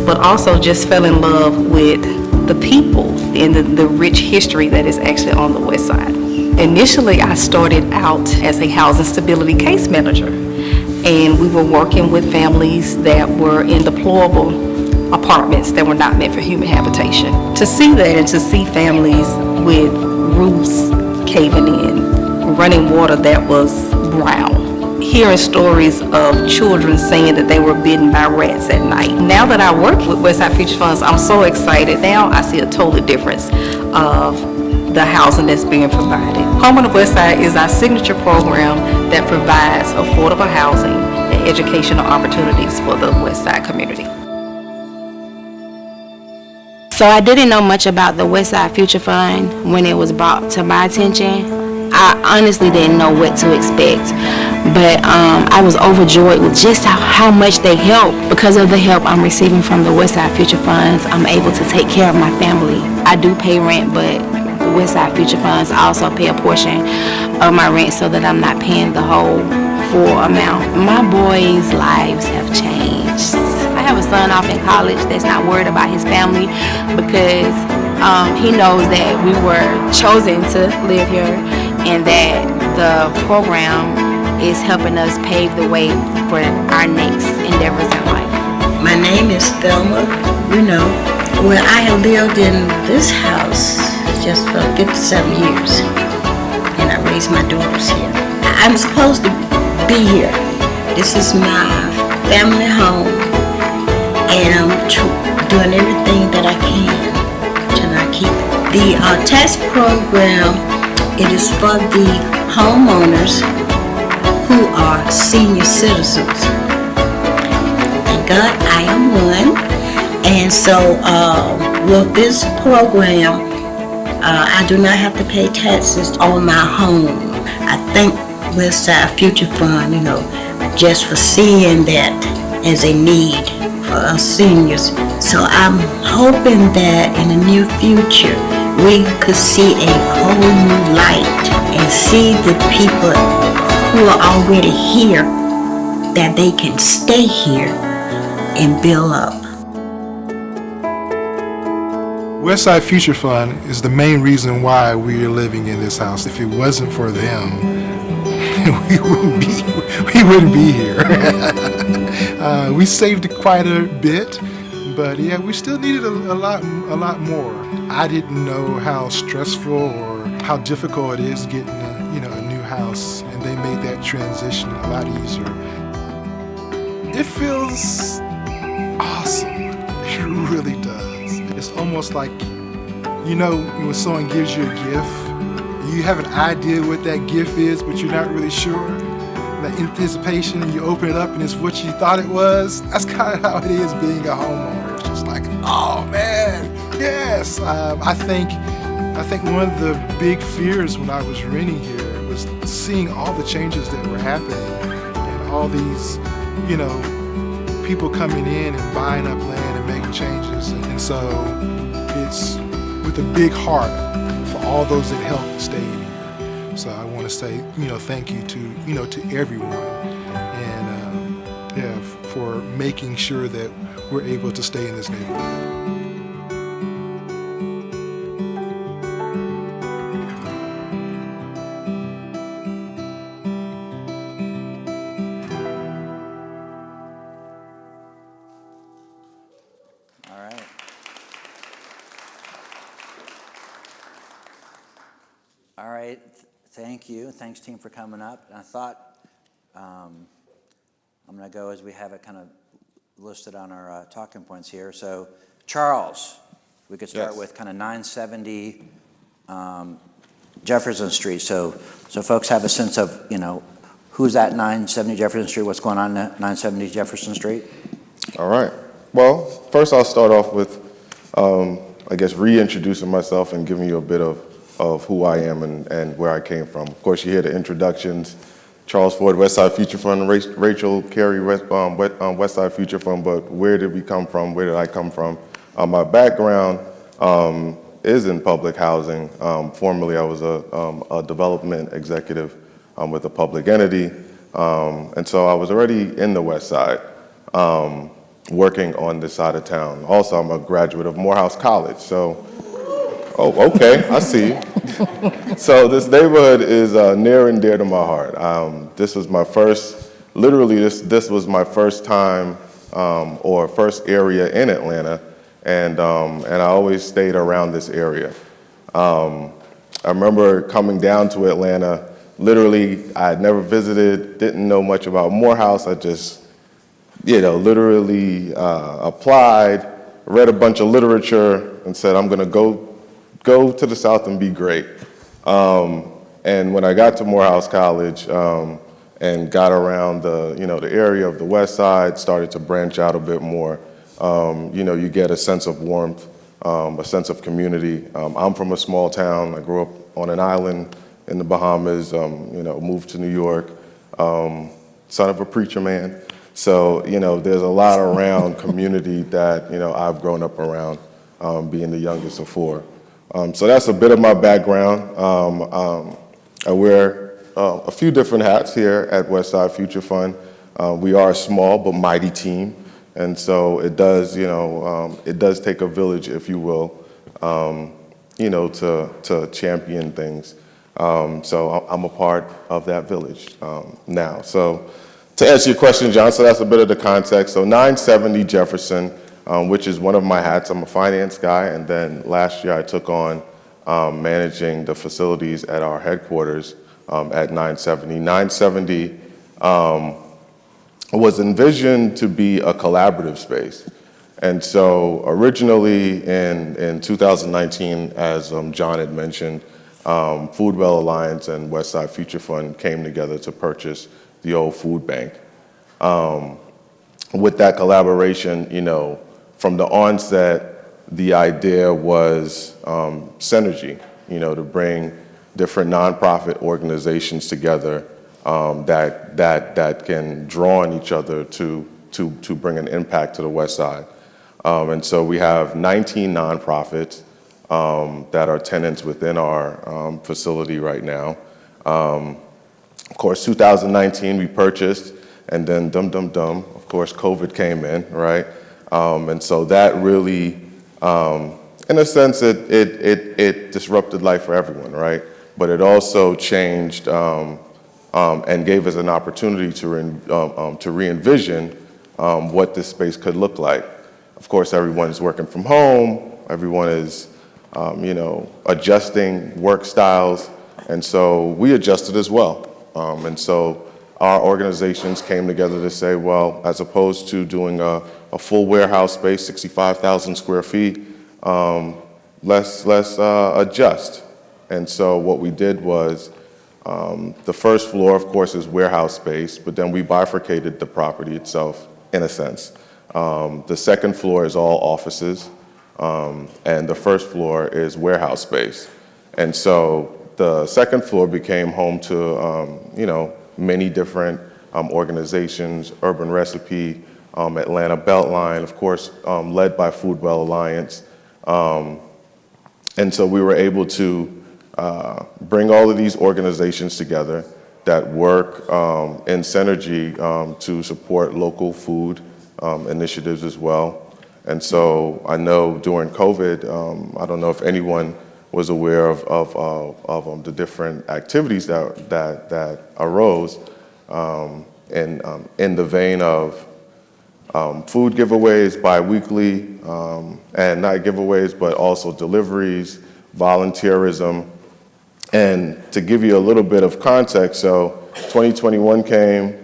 but also just fell in love with the people and the rich history that is actually on the west side. Initially, I started out as a housing stability case manager, and we were working with families that were in deplorable apartments that were not meant for human habitation. To see that and to see families with roofs caving in, running water that was brown, hearing stories of children saying that they were bitten by rats at night. Now that I work with Westside Future Funds, I'm so excited. Now I see a total difference of the housing that's being provided. Home on the West Side is our signature program that provides affordable housing and educational opportunities for the West Side community. So I didn't know much about the Westside Future Fund when it was brought to my attention. I honestly didn't know what to expect, but I was overjoyed with just how much they help. Because of the help I'm receiving from the Westside Future Funds, I'm able to take care of my family. I do pay rent, but the Westside Future Funds also pay a portion of my rent so that I'm not paying the whole full amount. My boys' lives have changed. I have a son off in college that's not worried about his family because he knows that we were chosen to live here and that the program is helping us pave the way for our next endeavors in life. My name is Thelma. Well, I have lived in this house just for 57 years, and I raised my daughters here. I'm supposed to be here. This is my family home, and I'm doing everything that I can to not keep it. The tax program, it is for the homeowners who are senior citizens. Thank God I am one. And so with this program, I do not have to pay taxes on my home. I thank Westside Future Fund, just for seeing that as a need for us seniors. So I'm hoping that in the near future, we could see a whole new light and see the people who are already here, that they can stay here and build up. Westside Future Fund is the main reason why we are living in this house. If it wasn't for them, we wouldn't be here. We saved quite a bit, but yeah, we still needed a lot more. I didn't know how stressful or how difficult it is getting a new house, and they made that transition a lot easier. It feels awesome. It really does. It's almost like, when someone gives you a gift, you have an idea what that gift is, but you're not really sure. That anticipation, and you open it up and it's what you thought it was. That's kind of how it is being a homeowner. It's just like, oh man, yes. I think one of the big fears when I was renting here was seeing all the changes that were happening and all these, people coming in and buying up land and making changes. And so it's with a big heart for all those that helped stay in here. So I want to say, thank you to everyone, and for making sure that we're able to stay in this neighborhood. All right, thank you. Thanks, team, for coming up. And I thought I'm going to go as we have it kind of listed on our talking points here. So, Charles, we could start with kind of 970 Jefferson Street. So folks have a sense of, who's at 970 Jefferson Street, what's going on at 970 Jefferson Street? All right. Well, first I'll start off with, reintroducing myself and giving you a bit of who I am and where I came from. Of course, you hear the introductions, Charles Forde, Westside Future Fund, Raquel, Carey, Westside Future Fund, but where did we come from? Where did I come from? My background is in public housing. Formerly, I was a development executive with a public entity, and so I was already in the West Side, working on this side of town. Also, I'm a graduate of Morehouse College, so. Oh, okay, I see. So this neighborhood is near and dear to my heart. This was my first, this was my first time or first area in Atlanta, and I always stayed around this area. I remember coming down to Atlanta, literally, I had never visited, didn't know much about Morehouse. I just, literally applied, read a bunch of literature, and said, I'm gonna go to the South and be great. And when I got to Morehouse College and got around the area of the West Side, started to branch out a bit more, you get a sense of warmth, a sense of community. I'm from a small town. I grew up on an island in the Bahamas, moved to New York, son of a preacher man. So, there's a lot around community that, I've grown up around, being the youngest of four. So that's a bit of my background. I wear a few different hats here at Westside Future Fund. We are a small but mighty team, and so it does, it does take a village, if you will, to champion things. So I'm a part of that village now. So to answer your question, John, so that's a bit of the context. So 970 Jefferson. Which is one of my hats. I'm a finance guy, and then last year I took on managing the facilities at our headquarters at 970. 970 was envisioned to be a collaborative space. And so originally in 2019, as John had mentioned, Foodwell Alliance and Westside Future Fund came together to purchase the old food bank. With that collaboration, from the onset, the idea was synergy, to bring different nonprofit organizations together that can draw on each other to bring an impact to the West Side. And so we have 19 nonprofits that are tenants within our facility right now. Of course, 2019 we purchased, and then of course, COVID came in, right? And so that really in a sense, it disrupted life for everyone, right? But it also changed and gave us an opportunity to re-envision what this space could look like. Of course, everyone is working from home. Everyone is, adjusting work styles. And so we adjusted as well. And so our organizations came together to say, well, as opposed to doing a full warehouse space, 65,000 square feet, let's adjust. And so what we did was, the first floor, of course, is warehouse space, but then we bifurcated the property itself, in a sense. The second floor is all offices, and the first floor is warehouse space. And so the second floor became home to, many different organizations, Urban Recipe, Atlanta Beltline, of course, led by Food Well Alliance. And so we were able to bring all of these organizations together that work in synergy to support local food initiatives as well. And so I know during COVID, I don't know if anyone was aware of the different activities that arose in the vein of food giveaways bi-weekly, and not giveaways, but also deliveries, volunteerism. And to give you a little bit of context, so 2021 came,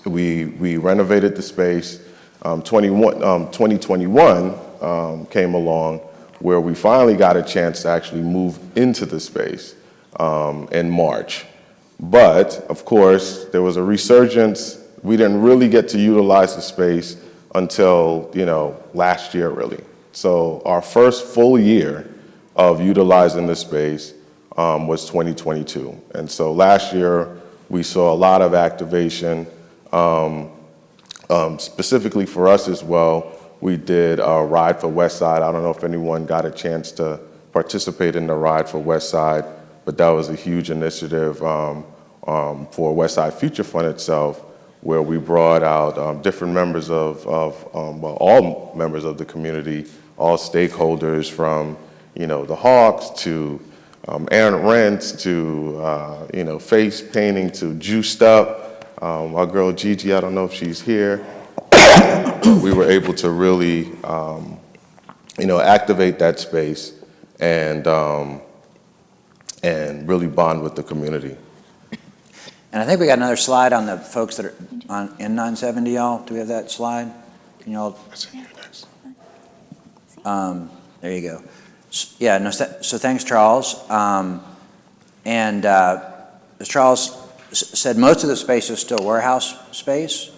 we renovated the space. 2021 came along where we finally got a chance to actually move into the space in March. But of course, there was a resurgence. We didn't really get to utilize the space until, last year really. So our first full year of utilizing the space was 2022. And so last year, we saw a lot of activation. Specifically for us as well, we did a Ride for Westside. I don't know if anyone got a chance to participate in the Ride for Westside, but that was a huge initiative for Westside Future Fund itself, where we brought out different members all members of the community, all stakeholders from, the Hawks to Aaron Rents to, face painting to Juiced Up. Our girl Gigi, I don't know if she's here. We were able to really, activate that space and really bond with the community. And I think we got another slide on the folks that are on in 970, y'all. Do we have that slide? Can y'all? There you go. So thanks, Charles. As Charles said, most of the space is still warehouse space,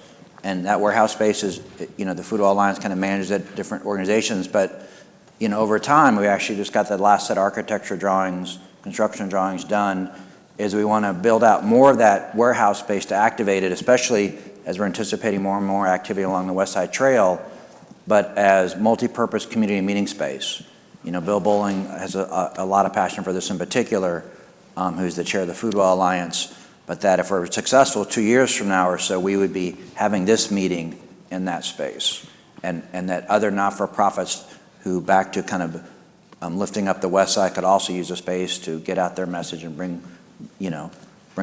and that warehouse space is, the Food Well Alliance kind of manages it, different organizations, but, over time, we actually just got the last set of architecture drawings, construction drawings done, is we want to build out more of that warehouse space to activate it, especially as we're anticipating more and more activity along the West Side Trail, but as multi-purpose community meeting space. Bill Bowling has a lot of passion for this in particular, who's the chair of the Food Well Alliance, but that if we're successful 2 years from now or so, we would be having this meeting in that space. And that other not-for-profits who back to kind of lifting up the West Side could also use the space to get out their message and bring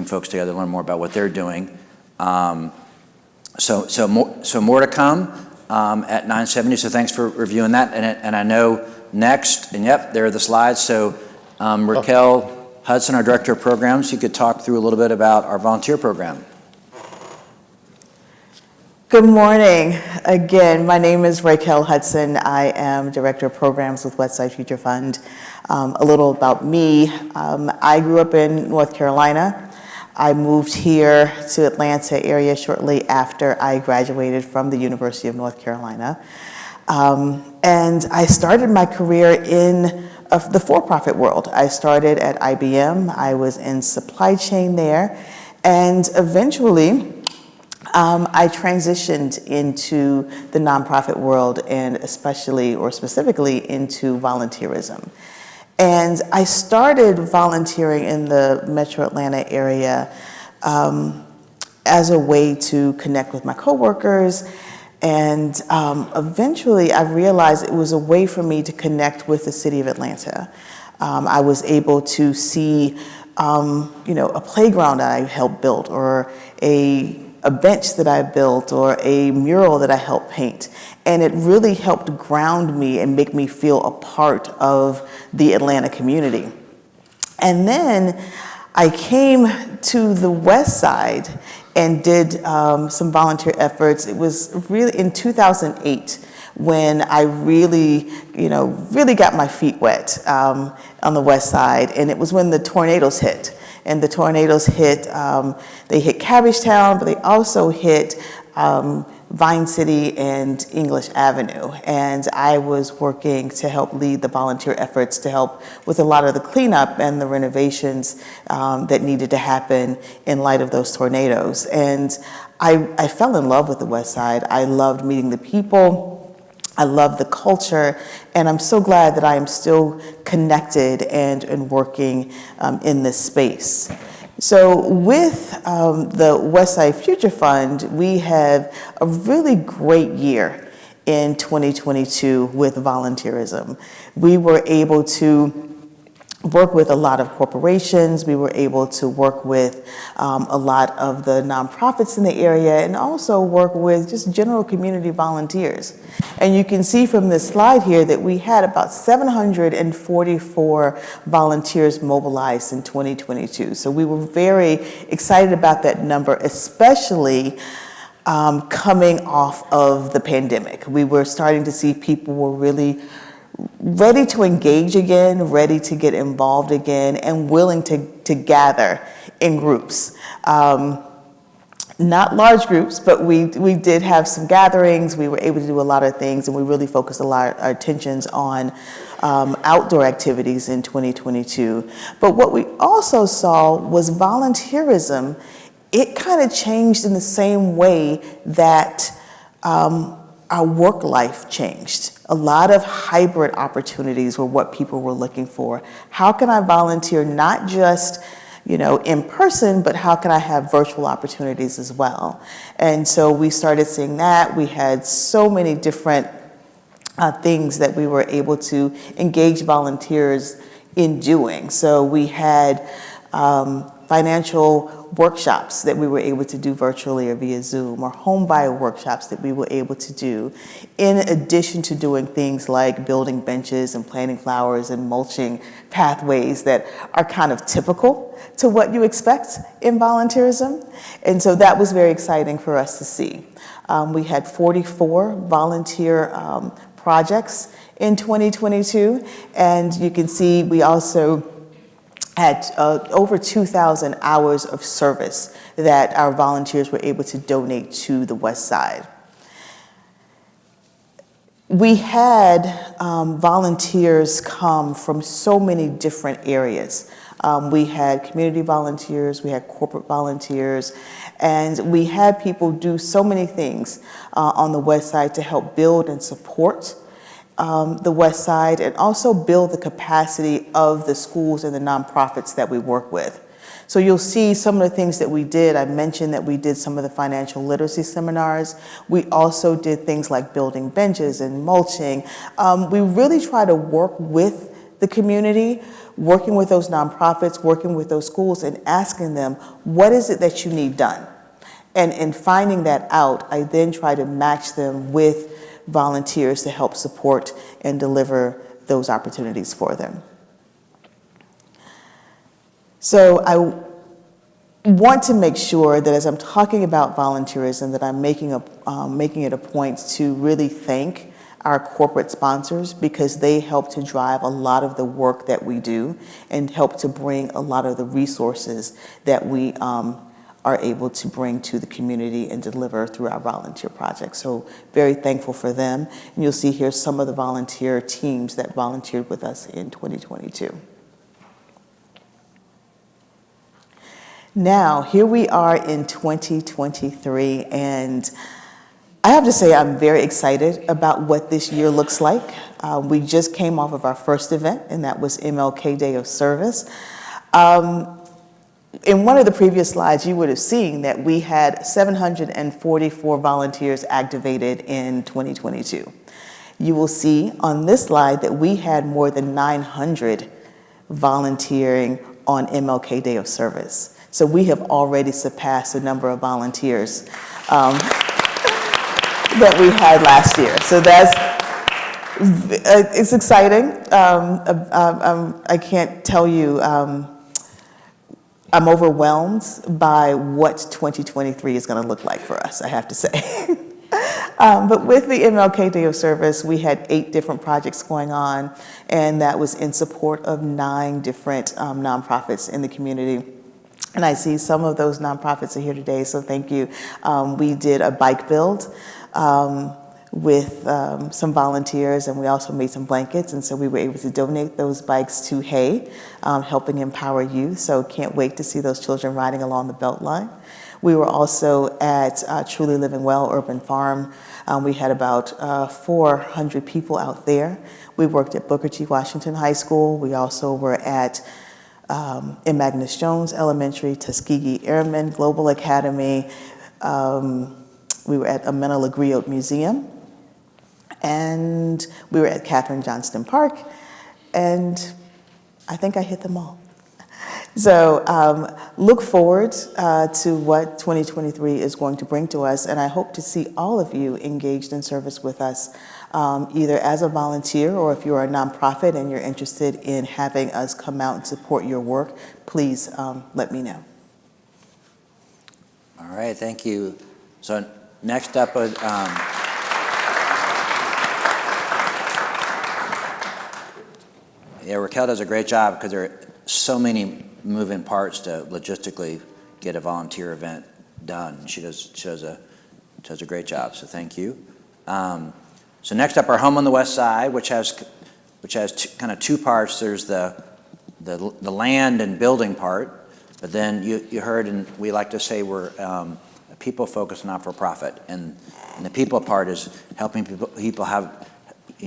folks together, learn more about what they're doing. So more to come at 970. So thanks for reviewing that. And I know next, and yep, there are the slides. So Raquel Hudson, our Director of Programs, you could talk through a little bit about our volunteer program. Good morning. Again, my name is Raquel Hudson. I am Director of Programs with Westside Future Fund. A little about me. I grew up in North Carolina. I moved here to Atlanta area shortly after I graduated from the University of North Carolina. And I started my career in the for-profit world. I started at IBM. I was in supply chain there. And eventually, I transitioned into the nonprofit world and specifically into volunteerism. And I started volunteering in the Metro Atlanta area as a way to connect with my coworkers And eventually I realized it was a way for me to connect with the city of Atlanta. I was able to see, a playground that I helped build, or a bench that I built, or a mural that I helped paint. And it really helped ground me and make me feel a part of the Atlanta community. And then I came to the West Side and did some volunteer efforts. It was really in 2008 when I really got my feet wet on the West Side. And it was when the tornadoes hit. And the tornadoes hit, they hit Cabbagetown, but they also hit Vine City and English Avenue. And I was working to help lead the volunteer efforts to help with a lot of the cleanup and the renovations that needed to happen in light of those tornadoes. And I fell in love with the West Side. I loved meeting the people. I love the culture, and I'm so glad that I am still connected and working in this space. So with the Westside Future Fund, we have a really great year in 2022 with volunteerism. We were able to work with a lot of corporations. We were able to work with a lot of the nonprofits in the area, and also work with just general community volunteers. And you can see from this slide here that we had about 744 volunteers mobilized in 2022. So we were very excited about that number, especially coming off of the pandemic. We were starting to see people were really ready to engage again, ready to get involved again, and willing to gather in groups. Not large groups, but we did have some gatherings. We were able to do a lot of things, and we really focused a lot of our attentions on outdoor activities in 2022. But what we also saw was volunteerism. It kind of changed in the same way that our work life changed. A lot of hybrid opportunities were what people were looking for. How can I volunteer not just in person, but how can I have virtual opportunities as well? And so we started seeing that. We had so many different things that we were able to engage volunteers in doing. So we had financial workshops that we were able to do virtually or via Zoom, or home buyer workshops that we were able to do, in addition to doing things like building benches and planting flowers and mulching pathways that are kind of typical to what you expect in volunteerism. And so that was very exciting for us to see. We had 44 volunteer projects in 2022, and you can see we also had over 2,000 hours of service that our volunteers were able to donate to the West Side. We had volunteers come from so many different areas. We had community volunteers, we had corporate volunteers, and we had people do so many things on the West Side to help build and support the West Side, and also build the capacity of the schools and the nonprofits that we work with. So you'll see some of the things that we did. I mentioned that we did some of the financial literacy seminars. We also did things like building benches and mulching. We really try to work with the community, working with those nonprofits, working with those schools, and asking them, what is it that you need done? And in finding that out, I then try to match them with volunteers to help support and deliver those opportunities for them. So I want to make sure that as I'm talking about volunteerism, that I'm making it a point to really thank our corporate sponsors, because they help to drive a lot of the work that we do and help to bring a lot of the resources that we are able to bring to the community and deliver through our volunteer projects. So very thankful for them. And you'll see here some of the volunteer teams that volunteered with us in 2022. Now, here we are in 2023, and I have to say I'm very excited about what this year looks like. We just came off of our first event, and that was MLK Day of Service. In one of the previous slides, you would have seen that we had 744 volunteers activated in 2022. You will see on this slide that we had more than 900 volunteering on MLK Day of Service. So we have already surpassed the number of volunteers that we had last year. So it's exciting. I can't tell you, I'm overwhelmed by what 2023 is going to look like for us, I have to say. But with the MLK Day of Service, we had 8 different projects going on, and that was in support of 9 different nonprofits in the community. And I see some of those nonprofits are here today, so thank you. We did a bike build with some volunteers, and we also made some blankets, and so we were able to donate those bikes to Hay, helping empower youth, so can't wait to see those children riding along the Beltline. We were also at Truly Living Well Urban Farm. We had about 400 people out there. We worked at Booker T. Washington High School. We also were at in Magnus Jones Elementary, Tuskegee Airmen Global Academy. We were at Amena LaGriot Museum, and we were at Katherine Johnston Park, and I think I hit them all. So look forward to what 2023 is going to bring to us, and I hope to see all of you engaged in service with us, either as a volunteer or if you're a nonprofit and you're interested in having us come out and support your work, please let me know. All right, thank you. So next up, Raquel does a great job because there are so many moving parts to logistically get a volunteer event done. She does a great job, so thank you. So next up, our Home on the West Side, which has kind of 2 parts. There's the land and building part, but then you heard, and we like to say we're a people-focused not-for-profit, and the people part is helping people have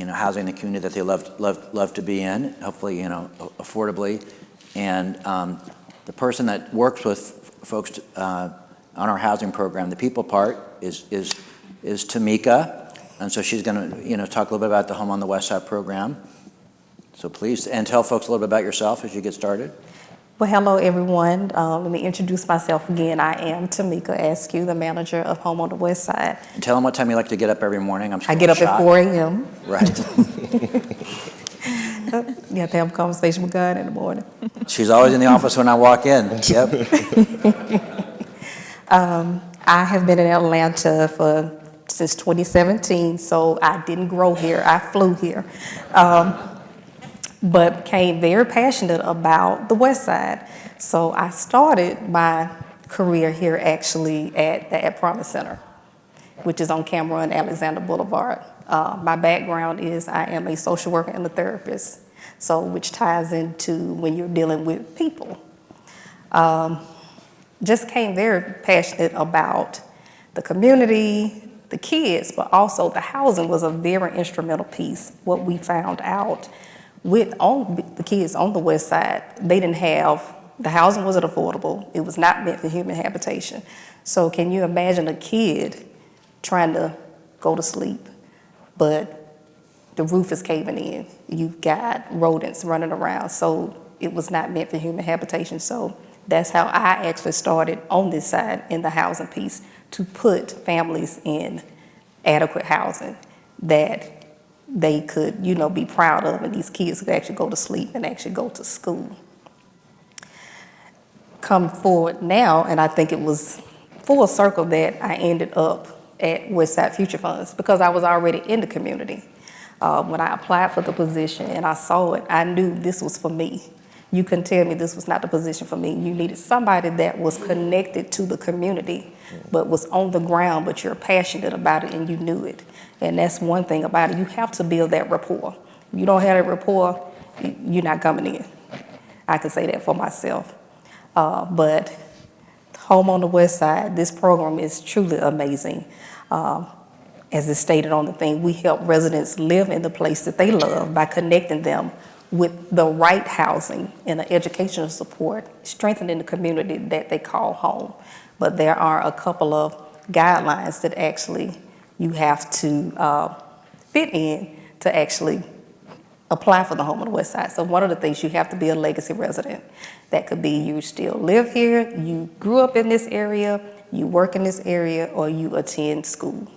housing in the community that they love to be in, hopefully affordably. And the person that works with folks on our housing program, the people part, is Tameka, and so she's going to talk a little bit about the Home on the West Side program. So please, and tell folks a little bit about yourself as you get started. Well, hello, everyone. Let me introduce myself again. I am Tameka Askew, the manager of Home on the West Side. And tell them what time you like to get up every morning. I get up at 4 a.m. Right. You have to have a conversation with God in the morning. She's always in the office when I walk in. Yep. I have been in Atlanta since 2017, so I didn't grow here. I flew here. But became very passionate about the West Side. So I started my career here actually at the At Promise Center, which is on Cameron and Alexander Boulevard. My background is I am a social worker and a therapist, so which ties into when you're dealing with people. Just came very passionate about the community, the kids, but also the housing was a very instrumental piece. What we found out with the kids on the West Side, the housing wasn't affordable. It was not meant for human habitation. So can you imagine a kid trying to go to sleep, but the roof is caving in? You've got rodents running around. So it was not meant for human habitation. So that's how I actually started on this side in the housing piece, to put families in adequate housing that they could, be proud of, and these kids could actually go to sleep and actually go to school. Come forward now, and I think it was full circle that I ended up at Westside Future Funds because I was already in the community. When I applied for the position and I saw it, I knew this was for me. You couldn't tell me this was not the position for me. You needed somebody that was connected to the community, but was on the ground, but you're passionate about it and you knew it. And that's one thing about it. You have to build that rapport. If you don't have that rapport, you're not coming in. I can say that for myself. But Home on the West Side, this program is truly amazing. As is stated on the thing, we help residents live in the place that they love by connecting them with the right housing and the educational support, strengthening the community that they call home. But there are a couple of guidelines that actually you have to fit in to actually apply for the home on the west side. So one of the things, you have to be a legacy resident. That could be you still live here, you grew up in this area, you work in this area, or you attend school.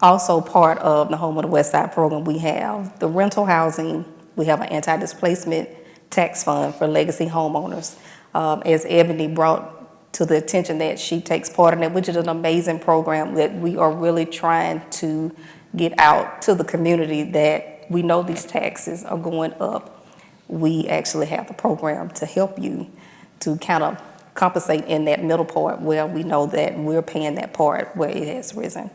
Also part of the Home on the West Side program, we have the rental housing, we have an anti-displacement tax fund for legacy homeowners. As Ebony brought to the attention that she takes part in it, which is an amazing program that we are really trying to get out to the community, that we know these taxes are going up. We actually have the program to help you to kind of compensate in that middle part where we know that we're paying that part where it has risen.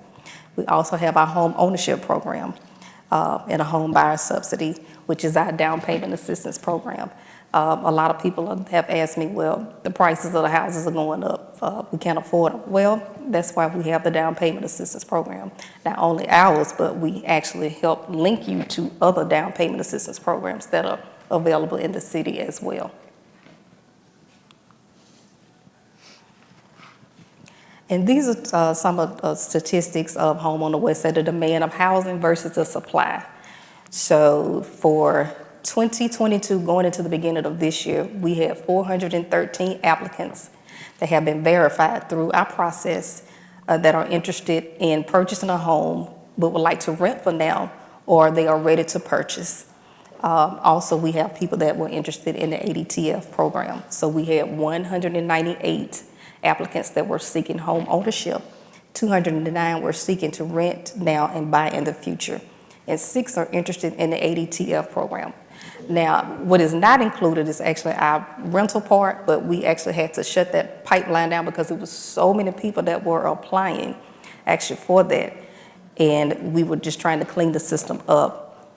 We also have our home ownership program and a home buyer subsidy, which is our down payment assistance program. A lot of people have asked me, well, the prices of the houses are going up. We can't afford them. Well, that's why we have the down payment assistance program. Not only ours, but we actually help link you to other down payment assistance programs that are available in the city as well. And these are some of the statistics of home on the west side, the demand of housing versus the supply. So for 2022, going into the beginning of this year, we have 413 applicants that have been verified through our process that are interested in purchasing a home but would like to rent for now, or they are ready to purchase. Also, we have people that were interested in the ADTF program. So we had 198 applicants that were seeking home ownership. 209 were seeking to rent now and buy in the future. And 6 are interested in the ADTF program. Now, what is not included is actually our rental part, but we actually had to shut that pipeline down because there was so many people that were applying actually for that. And we were just trying to clean the system up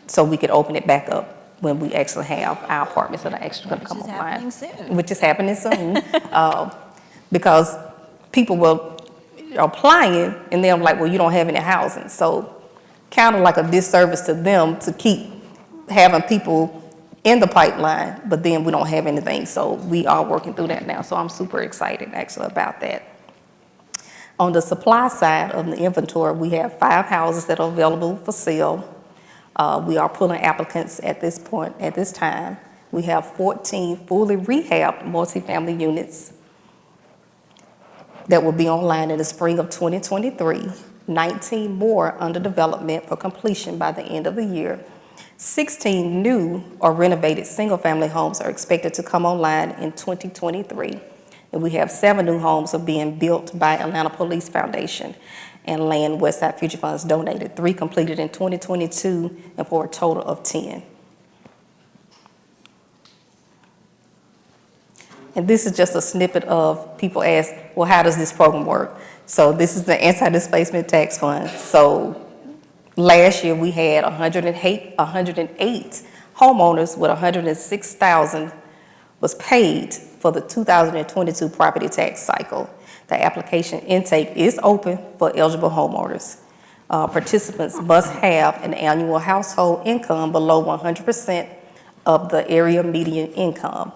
so we could open it back up when we actually have our apartments that are actually going to come online. Which is happening soon. Because people were applying and they're like, well, you don't have any housing. So kind of like a disservice to them to keep having people in the pipeline, but then we don't have anything. So we are working through that now. So I'm super excited actually about that. On the supply side of the inventory, we have 5 houses that are available for sale. We are pulling applicants at this point, at this time. We have 14 fully rehabbed multifamily units that will be online in the spring of 2023. 19 more under development for completion by the end of the year. 16 new or renovated single-family homes are expected to come online in 2023. And we have 7 new homes are being built by Atlanta Police Foundation and Land Westside Future Funds donated. 3 completed in 2022 and for a total of 10. And this is just a snippet of people ask, well, how does this program work? So this is the anti-displacement tax fund. So last year we had 108 homeowners with $106,000 was paid for the 2022 property tax cycle. The application intake is open for eligible homeowners. Participants must have an annual household income below 100% of the area median income.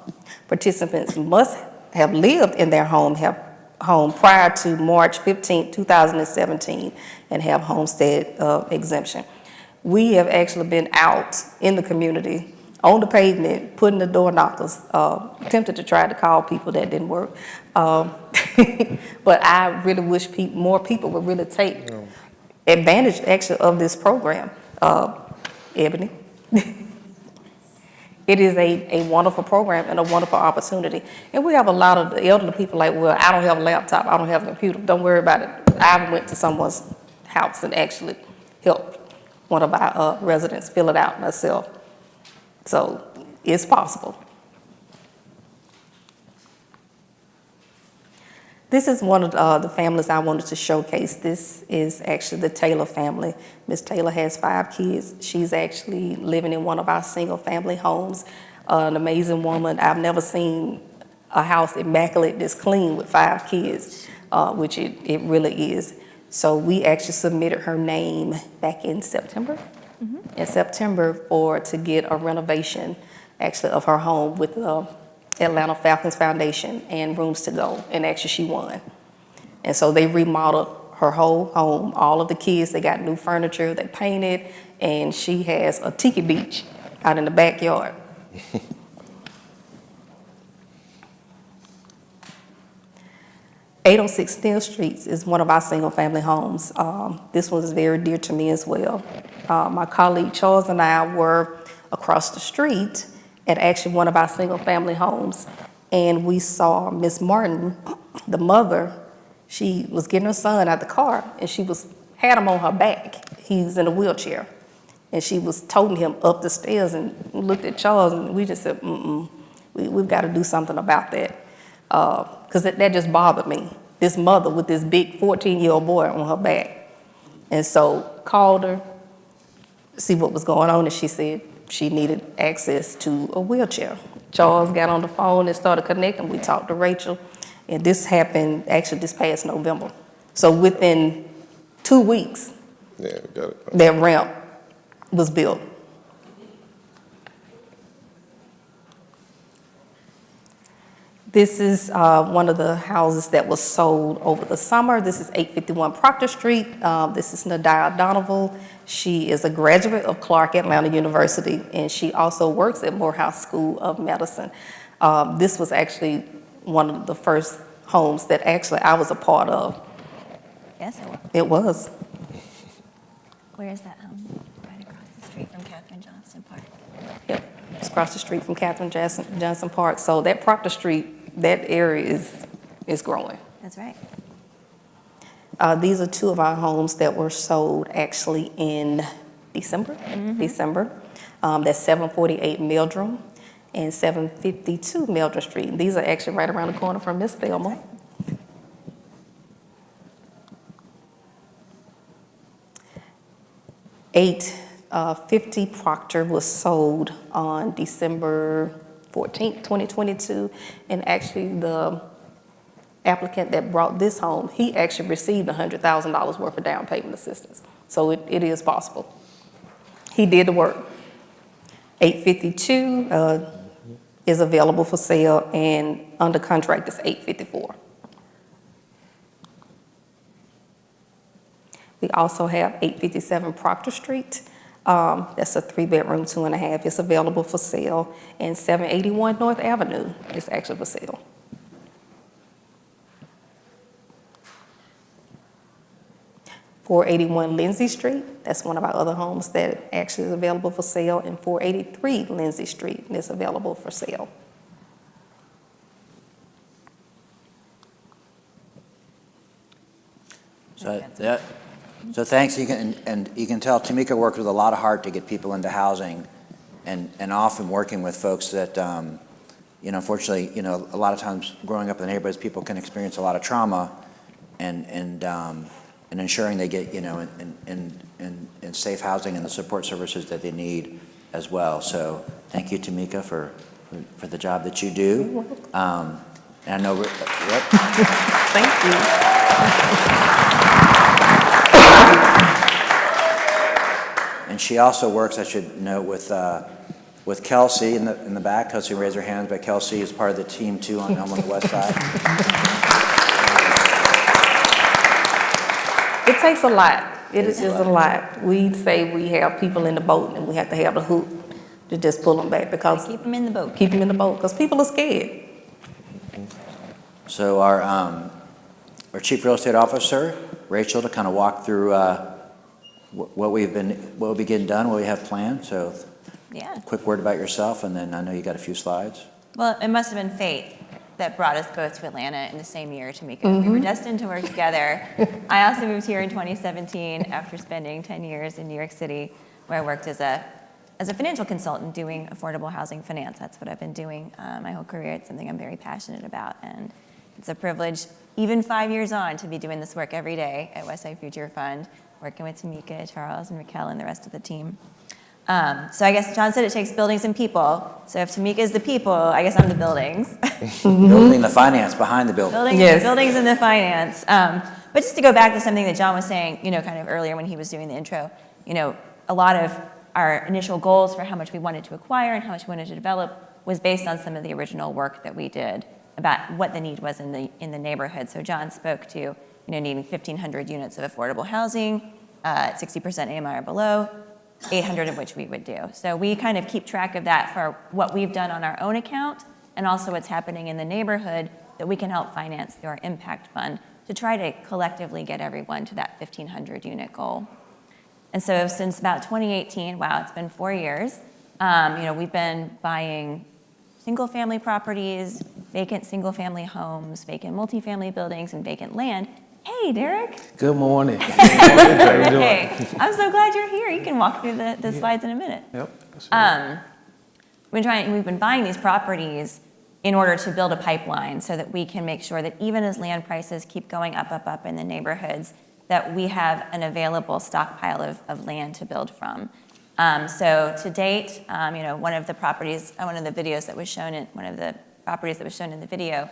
Participants must have lived in their home prior to March 15, 2017 and have homestead exemption. We have actually been out in the community on the pavement, putting the door knockers, attempted to try to call people, that didn't work. But I really wish more people would really take advantage actually of this program, Ebony. It is a wonderful program and a wonderful opportunity. And we have a lot of the elderly people like, well, I don't have a laptop, I don't have a computer, don't worry about it. I went to someone's house and actually helped one of our residents fill it out myself. So it's possible. This is one of the families I wanted to showcase. This is actually the Taylor family. Miss Taylor has 5 kids. She's actually living in one of our single family homes. An amazing woman. I've never seen a house immaculate, this clean with 5 kids, which it really is. So we actually submitted her name back in September. In September to get a renovation actually of her home with the Atlanta Falcons Foundation and Rooms to Go, and actually she won. And so they remodeled her whole home, all of the kids, they got new furniture, they painted, and she has a tiki beach out in the backyard. 806 Neal Street is one of our single-family homes. This one is very dear to me as well. My colleague Charles and I were across the street at actually one of our single-family homes, and we saw Miss Martin, the mother. She was getting her son out the car, and she had him on her back. He's in a wheelchair, and she was toting him up the stairs, and we looked at Charles, and we just said, we've got to do something about that. Because that just bothered me. This mother with this big 14-year-old boy on her back. And so called her, see what was going on, and she said she needed access to a wheelchair. Charles got on the phone and started connecting. We talked to Rachel, and this happened actually this past November. So within 2 weeks, we got it. that ramp was built. This is one of the houses that was sold over the summer. This is 851 Proctor Street. This is Nadia Donovan. She is a graduate of Clark Atlanta University, and she also works at Morehouse School of Medicine. This was actually one of the first homes that actually I was a part of. Yes, it was. It was. Where is that home? Right across the street from Katherine Johnston Park. Yep, it's across the street from Katherine Johnson Park. So that Proctor Street, that area is growing. That's right. These are two of our homes that were sold actually in December. That's 748 Mildrum and 752 Mildrum Street. These are actually right around the corner from Miss Thelma. Right. 850 Proctor was sold on December 14th, 2022, and actually the applicant that brought this home, he actually received $100,000 worth of down payment assistance. So it is possible. He did the work. 852 is available for sale, and under contract is 854. We also have 857 Proctor Street. That's a 3-bedroom, 2.5. It's available for sale. And 781 North Avenue is actually for sale. .481 Lindsay Street, that's one of our other homes that actually is available for sale. And 483 Lindsay Street is available for sale. So thanks, you can tell Tameka worked with a lot of heart to get people into housing, and often working with folks that, unfortunately, a lot of times growing up in the neighborhoods, people can experience a lot of trauma, and ensuring they get, in safe housing and the support services that they need as well. So thank you, Tameka, for the job that you do. And I know, Thank you. And she also works, I should note, with Kelsey in the back. Kelsey raised her hand, but Kelsey is part of the team too on the West Side. It takes a lot. It is a lot. We say we have people in the boat, and we have to have the hook to just pull them back, because keep them in the boat. Keep them in the boat, because people are scared. So our Chief Real Estate Officer, Rachel, to kind of walk through what we'll be getting done, what we have planned. So yeah. Quick word about yourself, and then I know you got a few slides. Well, it must have been fate that brought us both to Atlanta in the same year, Tameka. We were destined to work together. I also moved here in 2017 after spending 10 years in New York City, where I worked as a financial consultant doing affordable housing finance. That's what I've been doing my whole career. It's something I'm very passionate about, and it's a privilege, even 5 years on, to be doing this work every day at Westside Future Fund, working with Tameka, Charles, and Raquel, and the rest of the team. So I guess John said it takes buildings and people. So if Tameka is the people, I guess I'm the buildings. Building the finance behind the building. Buildings and the finance. But But just to go back to something that John was saying, kind of earlier when he was doing the intro, a lot of our initial goals for how much we wanted to acquire and how much we wanted to develop was based on some of the original work that we did about what the need was in the neighborhood. So John spoke to, needing 1,500 units of affordable housing, 60% AMI or below, 800 of which we would do. So we kind of keep track of that for what we've done on our own account and also what's happening in the neighborhood that we can help finance through our impact fund to try to collectively get everyone to that 1,500 unit goal. And so since about 2018, wow, it's been 4 years, we've been buying single-family properties, vacant single-family homes, vacant multifamily buildings, and vacant land. Hey, Derrick. Good morning. Hey, I'm so glad you're here. You can walk through the slides in a minute. Yep. We've been buying these properties in order to build a pipeline so that we can make sure that even as land prices keep going up in the neighborhoods, that we have an available stockpile of land to build from. So to date, one of the properties in the video in the video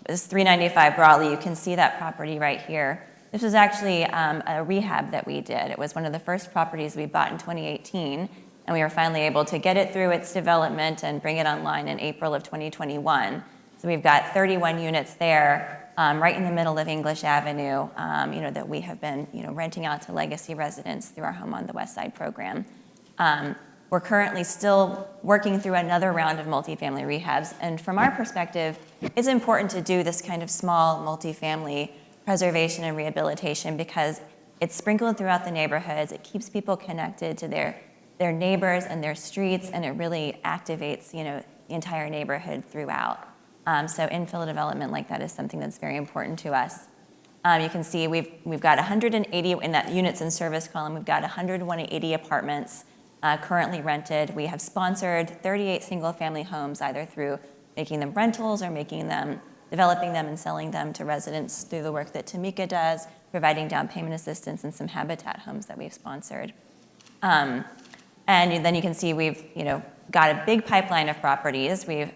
was 395 Broadly. You can see that property right here. This was actually a rehab that we did. It was one of the first properties we bought in 2018, and we were finally able to get it through its development and bring it online in April of 2021. So we've got 31 units there, right in the middle of English Avenue, that we have been, renting out to legacy residents through our Home on the West Side program. We're currently still working through another round of multifamily rehabs, and from our perspective, it's important to do this kind of small multifamily preservation and rehabilitation because it's sprinkled throughout the neighborhoods, it keeps people connected to their neighbors and their streets, and it really activates, the entire neighborhood throughout. So infill development like that is something that's very important to us. You can see we've got 180 in that units in service column. We've got 180 apartments currently rented. We have sponsored 38 single-family homes, either through making them rentals or developing them and selling them to residents through the work that Tameka does, providing down payment assistance and some habitat homes that we've sponsored. And then you can see we've got a big pipeline of properties. We've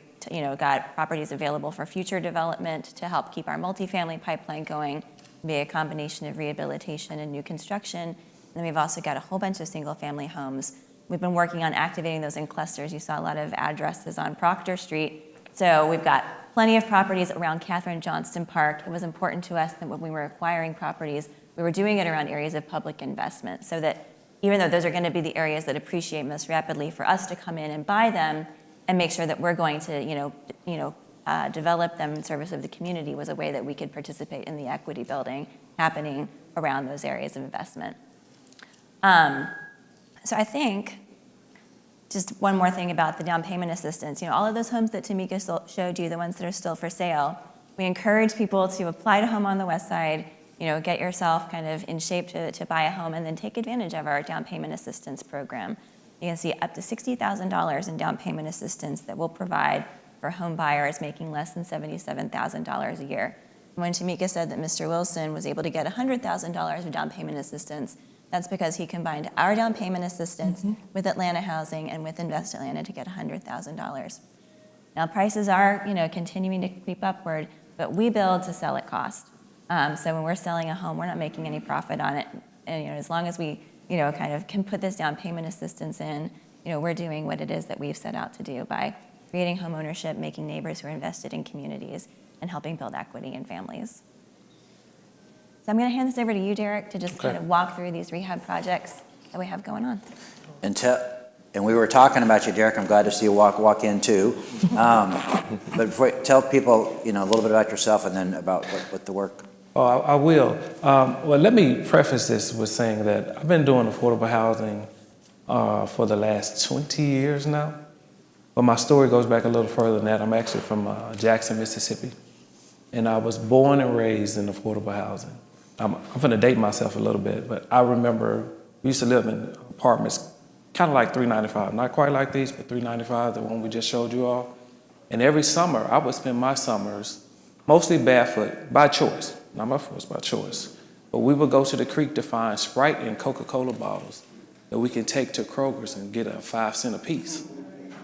got properties available for future development to help keep our multifamily pipeline going, be a combination of rehabilitation and new construction. And then we've also got a whole bunch of single-family homes. We've been working on activating those in clusters. You saw a lot of addresses on Proctor Street. So we've got plenty of properties around Katherine Johnston Park. It was important to us that when we were acquiring properties, we were doing it around areas of public investment so that even though those are going to be the areas that appreciate most rapidly, for us to come in and buy them and make sure that we're going to, develop them in service of the community was a way that we could participate in the equity building happening around those areas of investment. So I think just one more thing about the down payment assistance. All of those homes that Tameka showed you, the ones that are still for sale, we encourage people to apply to Home on the West Side, get yourself kind of in shape to buy a home and then take advantage of our down payment assistance program. You can see up to $60,000 in down payment assistance that we'll provide for home buyers making less than $77,000 a year. When Tameka said that Mr. Wilson was able to get $100,000 of down payment assistance, that's because he combined our down payment assistance with Atlanta Housing and with Invest Atlanta to get $100,000. Now prices are, continuing to creep upward, but we build to sell at cost. So when we're selling a home, we're not making any profit on it. And as long as we, kind of can put this down payment assistance in, we're doing what it is that we've set out to do by creating home ownership, making neighbors who are invested in communities, and helping build equity in families. So I'm going to hand this over to you, Derrick, to just kind of walk through these rehab projects that we have going on. And we were talking about you, Derrick. I'm glad to see you walk in too. But tell people, a little bit about yourself and then about what the work. Oh, I will. Well, let me preface this with saying that I've been doing affordable housing for the last 20 years now. But my story goes back a little further than that. I'm actually from Jackson, Mississippi. And I was born and raised in affordable housing. I'm going to date myself a little bit, but I remember we used to live in apartments kind of like 395, not quite like these, but 395, the one we just showed you all. And every summer, I would spend my summers mostly barefoot, by choice, not by force, by choice. But we would go to the creek to find Sprite and Coca-Cola bottles that we can take to Kroger's and get a 5 cent a piece.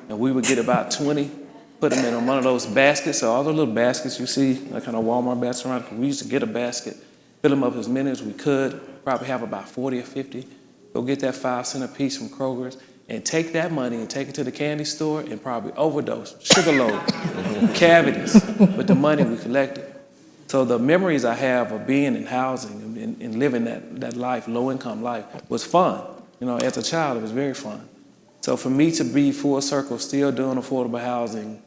And we would get about 20, put them in one of those baskets, so all the little baskets you see, like kind of Walmart baskets around, we used to get a basket fill them up as many as we could, probably have about 40 or 50. Go get that 5-cent a piece from Kroger's and take that money and take it to the candy store and probably overdose, sugar load, cavities with the money we collected. So the memories I have of being in housing and living that life, low-income life, was fun. You know, as a child, it was very fun. So for me to be full circle, still doing affordable housing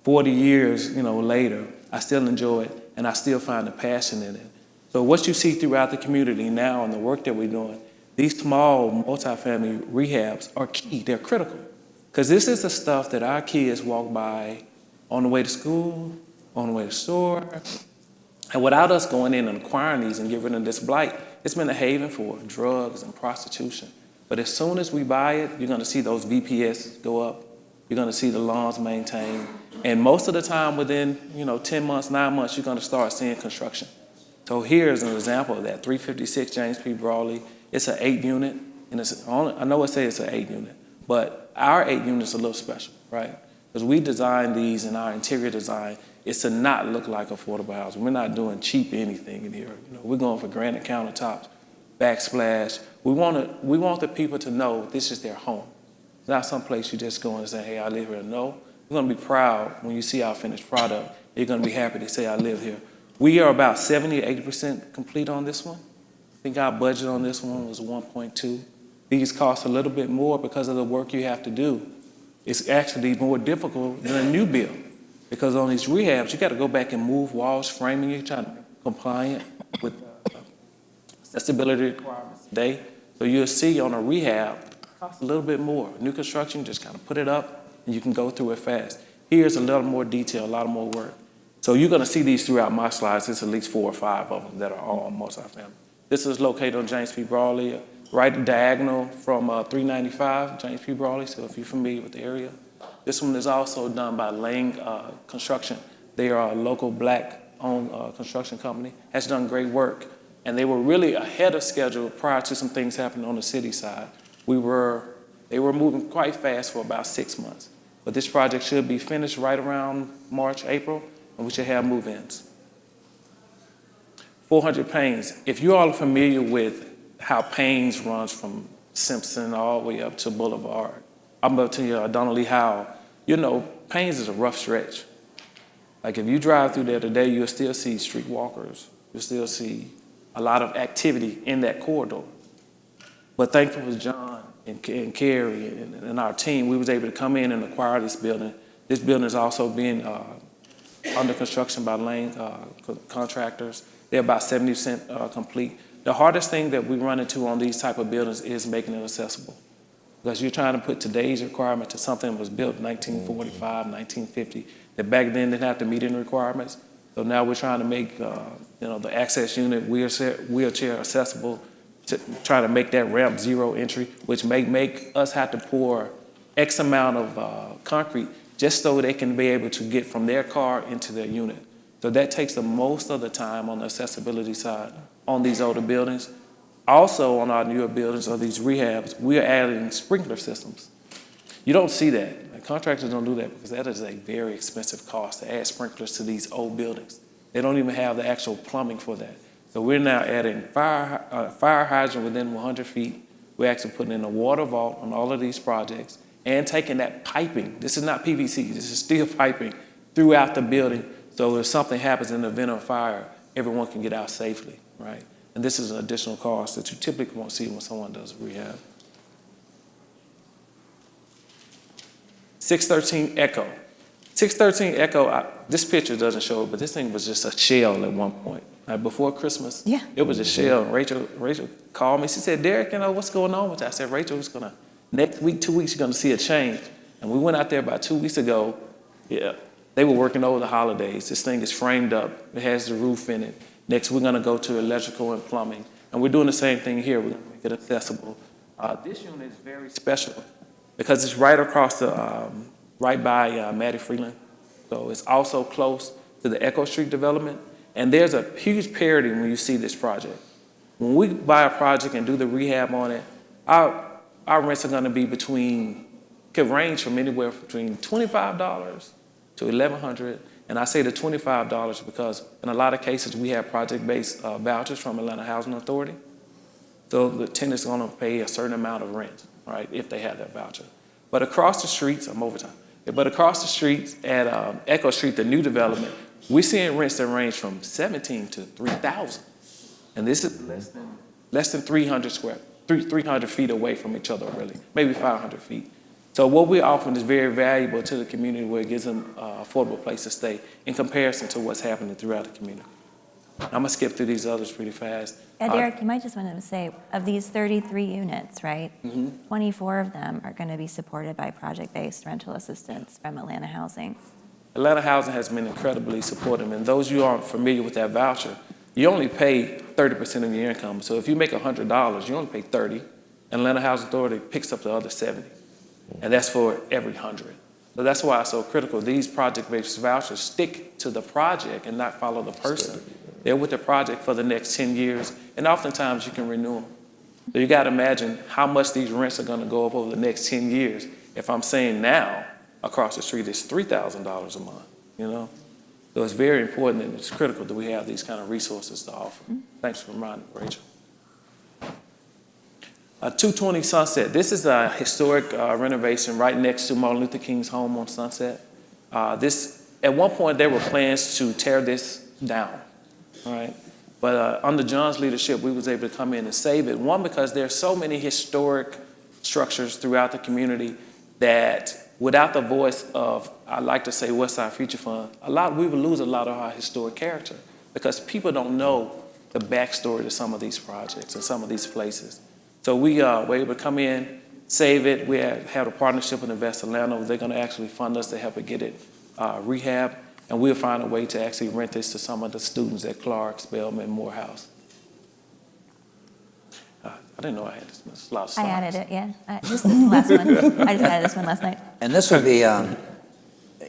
40 years, later, I still enjoy it and I still find the passion in it. So what you see throughout the community now and the work that we're doing, these small multifamily rehabs are key, they're critical. Because this is the stuff that our kids walk by on the way to school, on the way to the store. And without us going in and acquiring these and getting rid of this blight, it's been a haven for drugs and prostitution. But as soon as we buy it, you're gonna see those VPS go up. You're gonna see the lawns maintained. And most of the time within, 10 months, 9 months, you're gonna start seeing construction. So here's an example of that, 356 James P. Brawley. It's an 8-unit, and I know it says it's an 8-unit, but our 8 units are a little special, right? Because we designed these in our interior design is to not look like affordable housing. We're not doing cheap anything in here. We're going for granite countertops, backsplash. We want the people to know this is their home. It's not some place you just go and say, hey, I live here. No, you're gonna be proud when you see our finished product. You're gonna be happy to say I live here. We are about 70 to 80% complete on this one. I think our budget on this one was 1.2. These cost a little bit more because of the work you have to do. It's actually more difficult than a new build because on these rehabs, you got to go back and move walls, framing, you're trying to be compliant with accessibility requirements today. So you'll see on a rehab, it costs a little bit more. New construction, just kind of put it up and you can go through it fast. Here's a little more detail, a lot more work. So you're going to see these throughout my slides. There's at least 4 or 5 of them that are all multifamily. This is located on James P. Brawley, right diagonal from 395 James P. Brawley, so if you're familiar with the area. This one is also done by Lang Construction. They are a local black-owned construction company, has done great work, and they were really ahead of schedule prior to some things happening on the city side. They were moving quite fast for about 6 months, but this project should be finished right around March, April, and we should have move-ins. 400 Paynes. If you all are familiar with how Paynes runs from Simpson all the way up to Boulevard, I'm up to Donnelly Howe, Paynes is a rough stretch. Like if you drive through there today, you'll still see street walkers. You'll still see a lot of activity in that corridor. But thankful for John and Carey and our team, we was able to come in and acquire this building. This building is also being under construction by Lane contractors. They're about 70% complete. The hardest thing that we run into on these type of buildings is making it accessible. Because you're trying to put today's requirement to something that was built in 1945, 1950, that back then didn't have to meet any requirements. So now we're trying to make the access unit wheelchair accessible, to try to make that ramp 0 entry, which may make us have to pour X amount of concrete just so they can be able to get from their car into their unit. So that takes the most of the time on the accessibility side on these older buildings. Also on our newer buildings or these rehabs, we are adding sprinkler systems. You don't see that. Like, contractors don't do that because that is a very expensive cost to add sprinklers to these old buildings. They don't even have the actual plumbing for that. So we're now adding fire hydrant within 100 feet. We're actually putting in a water vault on all of these projects and taking that piping. This is not PVC, this is steel piping throughout the building. So if something happens in the event of a fire, everyone can get out safely, right? And this is an additional cost that you typically won't see when someone does rehab. 613 Echo. 613 Echo, this picture doesn't show it, but this thing was just a shell at one point. Like before Christmas, it was a shell. Rachel called me, she said, Derrick, what's going on with that? I said, Rachel, it's gonna, next week, 2 weeks, you're gonna see a change. And we went out there about 2 weeks ago. They were working over the holidays. This thing is framed up. It has the roof in it. Next, we're going to go to electrical and plumbing. And we're doing the same thing here. We're going to make it accessible. This unit is very special because it's right across the, right by Mattie Freeland. So it's also close to the Echo Street development. And there's a huge parity when you see this project. When we buy a project and do the rehab on it, our rents are going to be could range from anywhere between $25 to $1,100, And I say the $25 because in a lot of cases, we have project-based vouchers from Atlanta Housing Authority. So the tenant's gonna pay a certain amount of rent, right, if they have that voucher. But across the streets, I'm overtime, but across the streets at Echo Street, the new development, we're seeing rents that range from $17,000 to $3,000. And this is less than 300 feet away from each other, really, maybe 500 feet. So what we're offering is very valuable to the community where it gives them an affordable place to stay in comparison to what's happening throughout the community. I'm gonna skip through these others pretty fast. Yeah, Derrick, you might just want to say, of these 33 units, right, 24 of them are going to be supported by project-based rental assistance from Atlanta Housing. Atlanta Housing has been incredibly supportive, and those who aren't familiar with that voucher, you only pay 30% of your income. So if you make $100, you only pay 30, and Atlanta Housing Authority picks up the other 70, and that's for every 100. So that's why it's so critical. These project-based vouchers stick to the project and not follow the person. They're with the project for the next 10 years, and oftentimes you can renew them. So you got to imagine how much these rents are going to go up over the next 10 years. If I'm saying now, across the street, it's $3,000 a month, you know? So it's very important and it's critical that we have these kind of resources to offer. Thanks for reminding me, Rachel. 220 Sunset. This is a historic renovation right next to Martin Luther King's home on Sunset. At one point, there were plans to tear this down. All right, but under John's leadership, we was able to come in and save it. One, because there's so many historic structures throughout the community that without the voice of, I like to say, Westside Future Fund, we would lose a lot of our historic character because people don't know the backstory to some of these projects and some of these places. So we were able to come in, save it. We had a partnership with Invest Atlanta. They're going to actually fund us to help it get it rehab. And we'll find a way to actually rent this to some of the students at Clark, Spelman, Morehouse. I didn't know I had this much. A lot of slides. I added it, yeah. This is the last one. I just added this one last night. And this would be, I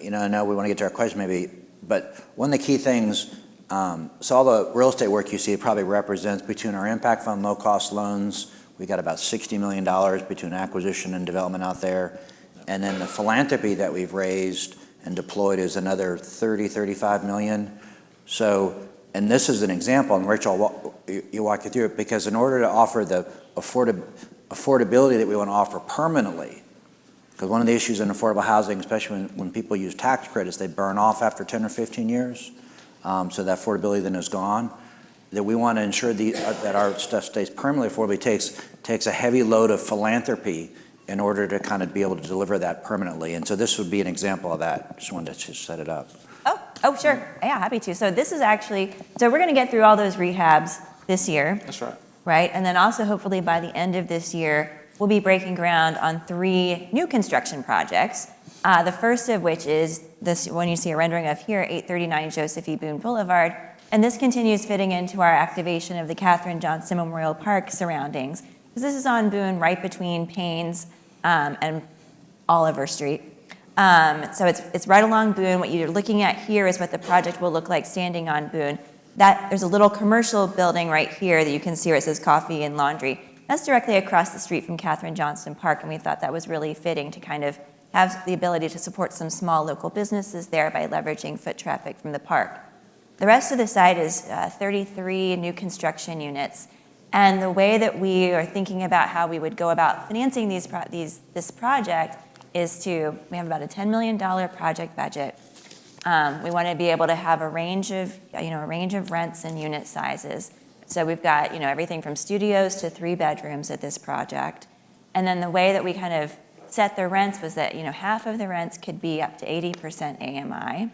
know we want to get to our question maybe, but one of the key things, so all the real estate work you see probably represents between our impact fund low-cost loans, we got about $60 million between acquisition and development out there, and then the philanthropy that we've raised and deployed is another 35 million. So, and this is an example, and Rachel, you walk you through it, because in order to offer the affordability that we want to offer permanently, because one of the issues in affordable housing, especially when people use tax credits, they burn off after 10 or 15 years, so that affordability then is gone, that we want to ensure that our stuff stays permanently affordable. It takes a heavy load of philanthropy in order to kind of be able to deliver that permanently. And so this would be an example of that. Just wanted to just set it up. Oh, sure. Yeah, happy to. So this is actually, so we're going to get through all those rehabs this year. That's right. Right? And then also hopefully by the end of this year, we'll be breaking ground on 3 new construction projects. The first of which is this one you see a rendering of here, 839 Joseph E. Boone Boulevard. And this continues fitting into our activation of the Katherine Johnson Memorial Park surroundings. Because this is on Boone, right between Paynes and Oliver Street. So it's right along Boone. What you're looking at here is what the project will look like standing on Boone. There's a little commercial building right here that you can see where it says coffee and laundry. That's directly across the street from Katherine Johnson Park, and we thought that was really fitting to kind of have the ability to support some small local businesses there by leveraging foot traffic from the park. The rest of the site is 33 new construction units. And the way that we are thinking about how we would go about financing this project is we have about a $10 million project budget. We want to be able to have a range of rents and unit sizes. So we've got, everything from studios to 3 bedrooms at this project. And then the way that we kind of set the rents was that, half of the rents could be up to 80% AMI.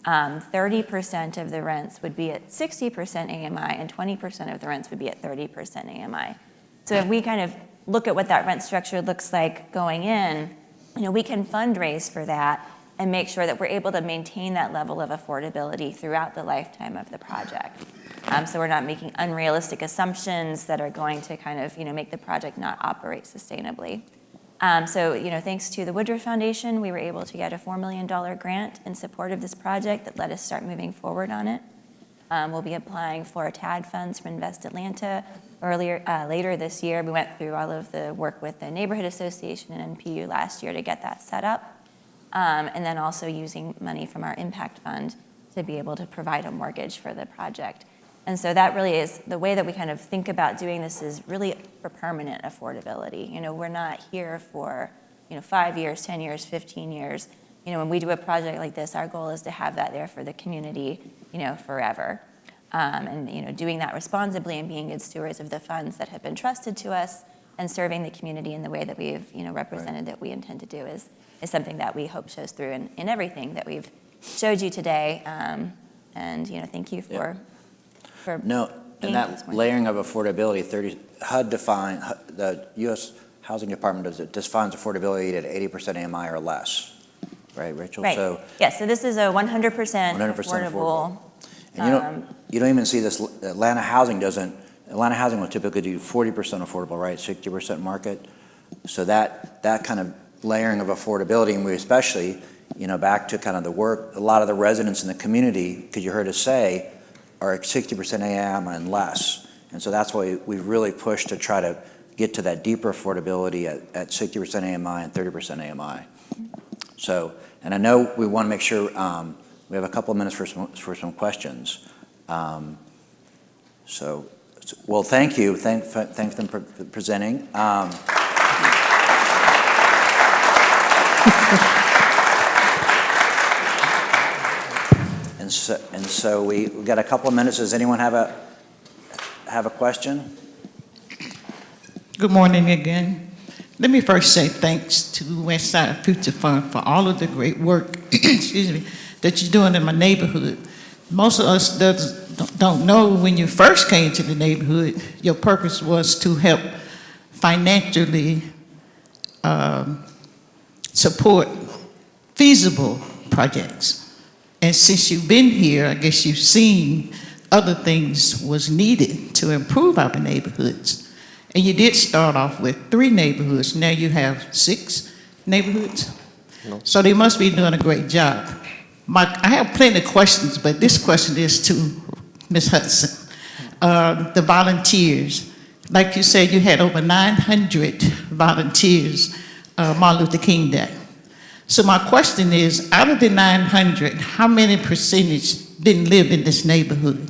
30% of the rents would be at 60% AMI, and 20% of the rents would be at 30% AMI. So if we kind of look at what that rent structure looks like going in, we can fundraise for that and make sure that we're able to maintain that level of affordability throughout the lifetime of the project. So we're not making unrealistic assumptions that are going to kind of, make the project not operate sustainably. So, thanks to the Woodruff Foundation, we were able to get a $4 million grant in support of this project that let us start moving forward on it. We'll be applying for TAD funds from Invest Atlanta later this year. We went through all of the work with the Neighborhood Association and NPU last year to get that set up. and then also using money from our impact fund to be able to provide a mortgage for the project. And so that really is the way that we kind of think about doing this, is really for permanent affordability. You know, we're not here for, 5 years, 10 years, 15 years. You know, when we do a project like this, our goal is to have that there for the community, forever. And, doing that responsibly and being good stewards of the funds that have been trusted to us and serving the community in the way that we've, represented that we intend to do is something that we hope shows through in everything that we've showed you today. And, thank you for No, and that layering of affordability, HUD the U.S. Housing Department defines affordability at 80% AMI or less, right, Rachel? Right. So, so this is a 100% affordable. And you don't even see this. Atlanta Housing will typically do 40% affordable, right? 60% market. So that kind of layering of affordability, and we especially, back to kind of the work, a lot of the residents in the community, because you heard us say, are at 60% AMI and less. And so that's why we've really pushed to try to get to that deeper affordability at 60% AMI and 30% AMI. So, and I know we want to make sure we have a couple of minutes for some questions. Well, thank you. Thank them for presenting. And so we've got a couple of minutes. Does anyone have a question? Good morning again. Let me first say thanks to Westside Future Fund for all of the great work excuse me, that you're doing in my neighborhood. Most of us don't know when you first came to the neighborhood, your purpose was to help financially support feasible projects. And since you've been here, I guess you've seen other things was needed to improve our neighborhoods. And you did start off with 3 neighborhoods. Now you have 6 neighborhoods. No. So they must be doing a great job. I have plenty of questions, but this question is to Ms. Hudson. The volunteers, like you said, you had over 900 volunteers Martin Luther King Day. So my question is, out of the 900, how many percentage didn't live in this neighborhood,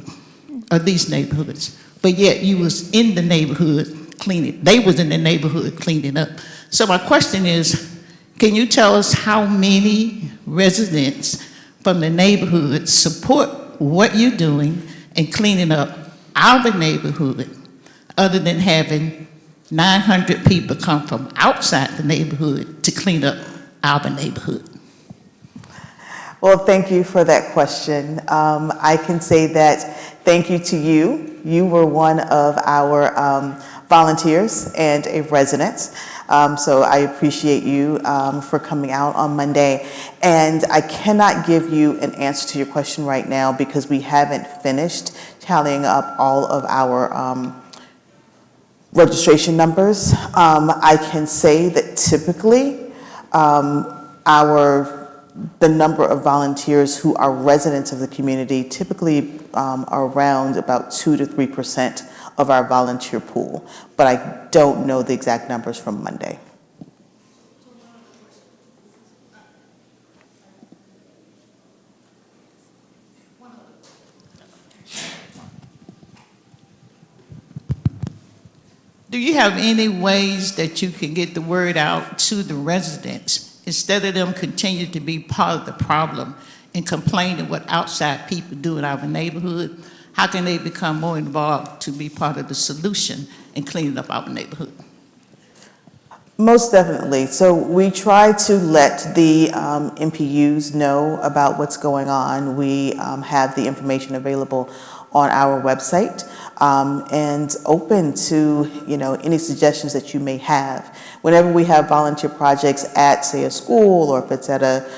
or these neighborhoods? But yet you was in the neighborhood cleaning. They was in the neighborhood cleaning up. So my question is, can you tell us how many residents from the neighborhood support what you're doing and cleaning up our neighborhood, other than having 900 people come from outside the neighborhood to clean up our neighborhood? Well, thank you for that question. I can say that thank you to you. You were one of our volunteers and a resident. So I appreciate you for coming out on Monday. And I cannot give you an answer to your question right now because we haven't finished tallying up all of our registration numbers. I can say that typically the number of volunteers who are residents of the community typically are around about 2 to 3% of our volunteer pool, but I don't know the exact numbers from Monday. Do you have any ways that you can get the word out to the residents instead of them continue to be part of the problem and complaining what outside people do in our neighborhood? How can they become more involved to be part of the solution in cleaning up our neighborhood? Most definitely. So we try to let the MPUs know about what's going on. We have the information available on our website and open to any suggestions that you may have. Whenever we have volunteer projects at, say, a school, or if it's at a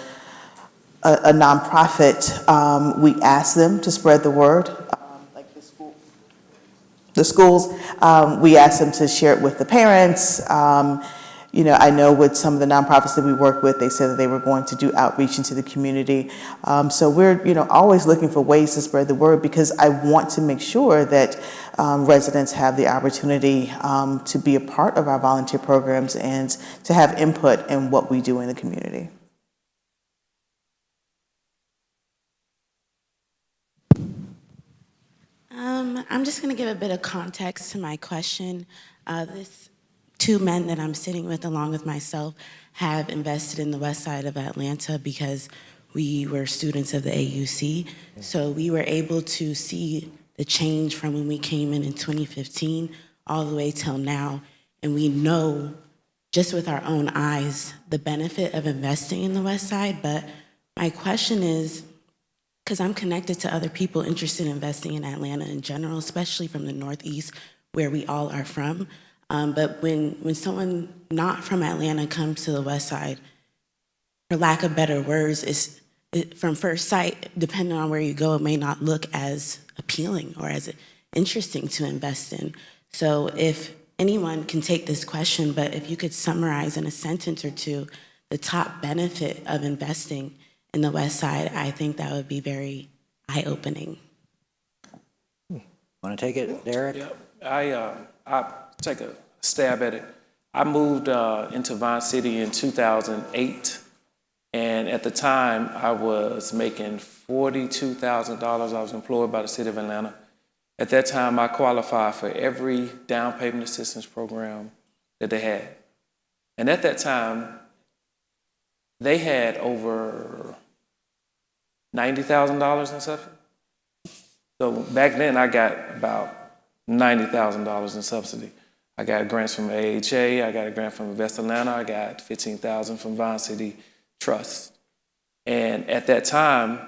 nonprofit, we ask them to spread the word. The schools, we ask them to share it with the parents. I know with some of the nonprofits that we work with, they said that they were going to do outreach into the community. So we're, always looking for ways to spread the word because I want to make sure that residents have the opportunity to be a part of our volunteer programs and to have input in what we do in the community. I'm just going to give a bit of context to my question. This two men that I'm sitting with, along with myself, have invested in the west side of Atlanta because we were students of the AUC. So we were able to see the change from when we came in 2015 all the way till now. And we know just with our own eyes the benefit of investing in the west side. But my question is, because I'm connected to other people interested in investing in Atlanta in general, especially from the Northeast, where we all are from. But when someone not from Atlanta comes to the West Side, for lack of better words, from first sight, depending on where you go, it may not look as appealing or as interesting to invest in. So if anyone can take this question, but if you could summarize in a sentence or two the top benefit of investing in the West Side, I think that would be very eye-opening. Want to take it, Derrick? Yeah, I take a stab at it. I moved into Vine City in 2008, and at the time I was making $42,000. I was employed by the city of Atlanta. At that time, I qualified for every down payment assistance program that they had. And at that time, they had over $90,000 in subsidy. So back then, I got about $90,000 in subsidy. I got grants from AHA, I got a grant from Invest Atlanta, I got $15,000 from Vine City Trust. And at that time,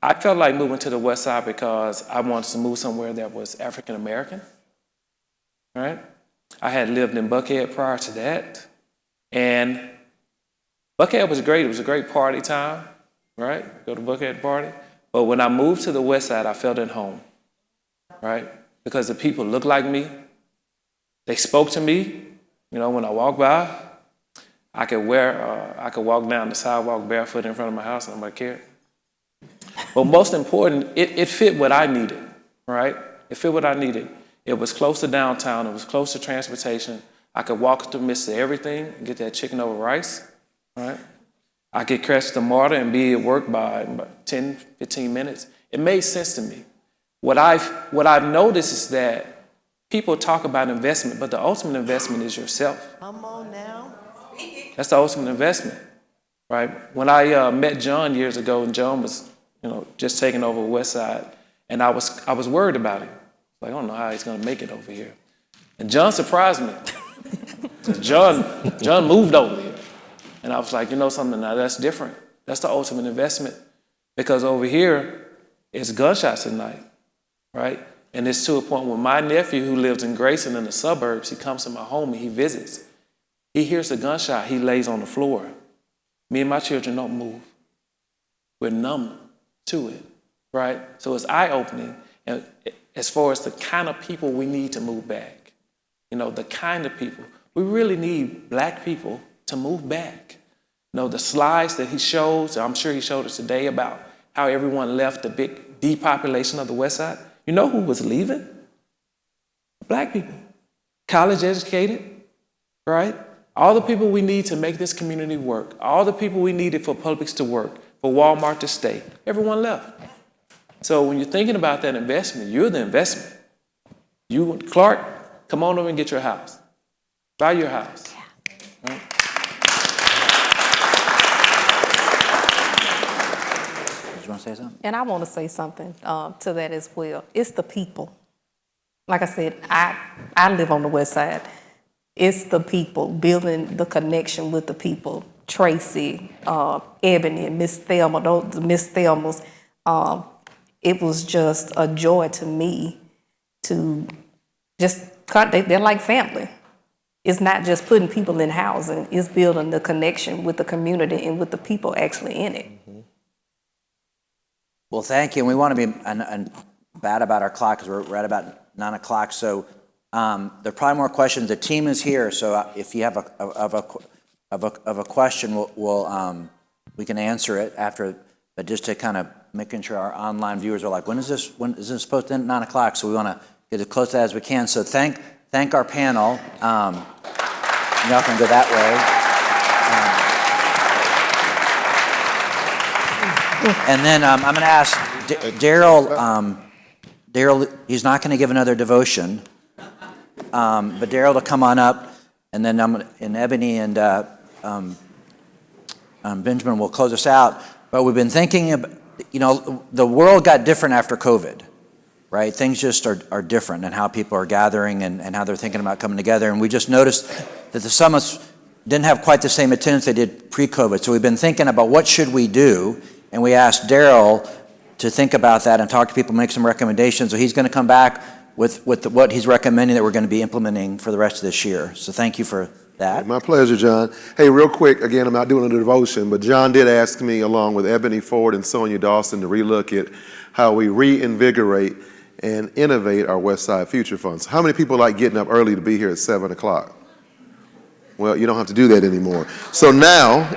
I felt like moving to the West Side because I wanted to move somewhere that was African American, right? I had lived in Buckhead prior to that, and Buckhead was great. It was a great party time, right? Go to Buckhead party. But when I moved to the West Side, I felt at home, right? Because the people looked like me. They spoke to me. You know, when I walked by, I could walk down the sidewalk barefoot in front of my house and nobody cared. But most important, it fit what I needed, right? It fit what I needed. It was close to downtown. It was close to transportation. I could walk through the midst of everything and get that chicken over rice, right? I could catch the MARTA and be at work by 10, 15 minutes. It made sense to me. What I've noticed is that people talk about investment, but the ultimate investment is yourself. Come on now. That's the ultimate investment, right? When I met John years ago, and John was, just taking over West Side, and I was worried about him. Like, I don't know how he's gonna make it over here. And John surprised me. John moved over here. And I was like, you know something, now that's different. That's the ultimate investment. Because over here, it's gunshots at night, right? And it's to a point where my nephew, who lives in Grayson in the suburbs, he comes to my home and he visits. He hears the gunshot, he lays on the floor. Me and my children don't move. We're numb to it, right? So it's eye-opening. And as far as the kind of people we need to move back, the kind of people, we really need Black people to move back. The slides that he shows, I'm sure he showed us today about how everyone left the big depopulation of the West Side. You know who was leaving? Black people, college educated, right? All the people we need to make this community work, all the people we needed for Publix to work, for Walmart to stay, everyone left. So when you're thinking about that investment, you're the investment. You, Clark, come on over and get your house. Buy your house. Right? You want to say something? And I want to say something to that as well. It's the people. Like I said, I live on the West Side. It's the people, building the connection with the people. Tracy, Ebony, Miss Thelma, the Miss Thelmas. It was just a joy to me to they're like family. It's not just putting people in housing, it's building the connection with the community and with the people actually in it. Mm-hmm. Well, thank you. And we want to be bad about our clock because we're at about 9 o'clock. So there are probably more questions. The team is here, so if you have a question, we can answer it after. But just to kind of making sure our online viewers are like, when is this supposed to end at 9 o'clock? So we want to get as close to that as we can. So thank our panel. Y'all can go that way. And then I'm going to ask Darryl. Darryl, he's not going to give another devotion, but Darryl to come on up, and then and Ebony and Benjamin will close us out. But we've been thinking, the world got different after COVID, right? Things just are different in how people are gathering and how they're thinking about coming together. And we just noticed that the summits didn't have quite the same attendance they did pre-COVID. So we've been thinking about what should we do, and we asked Darryl to think about that and talk to people, make some recommendations. So he's going to come back with what he's recommending that we're going to be implementing for the rest of this year. So thank you for that. My pleasure, John. Hey, real quick, again, I'm not doing a devotion, but John did ask me, along with Ebony, Forde, and Sonia Dawson, to relook at how we reinvigorate and innovate our Westside Future Funds. How many people like getting up early to be here at 7 o'clock? Well, you don't have to do that anymore. So now,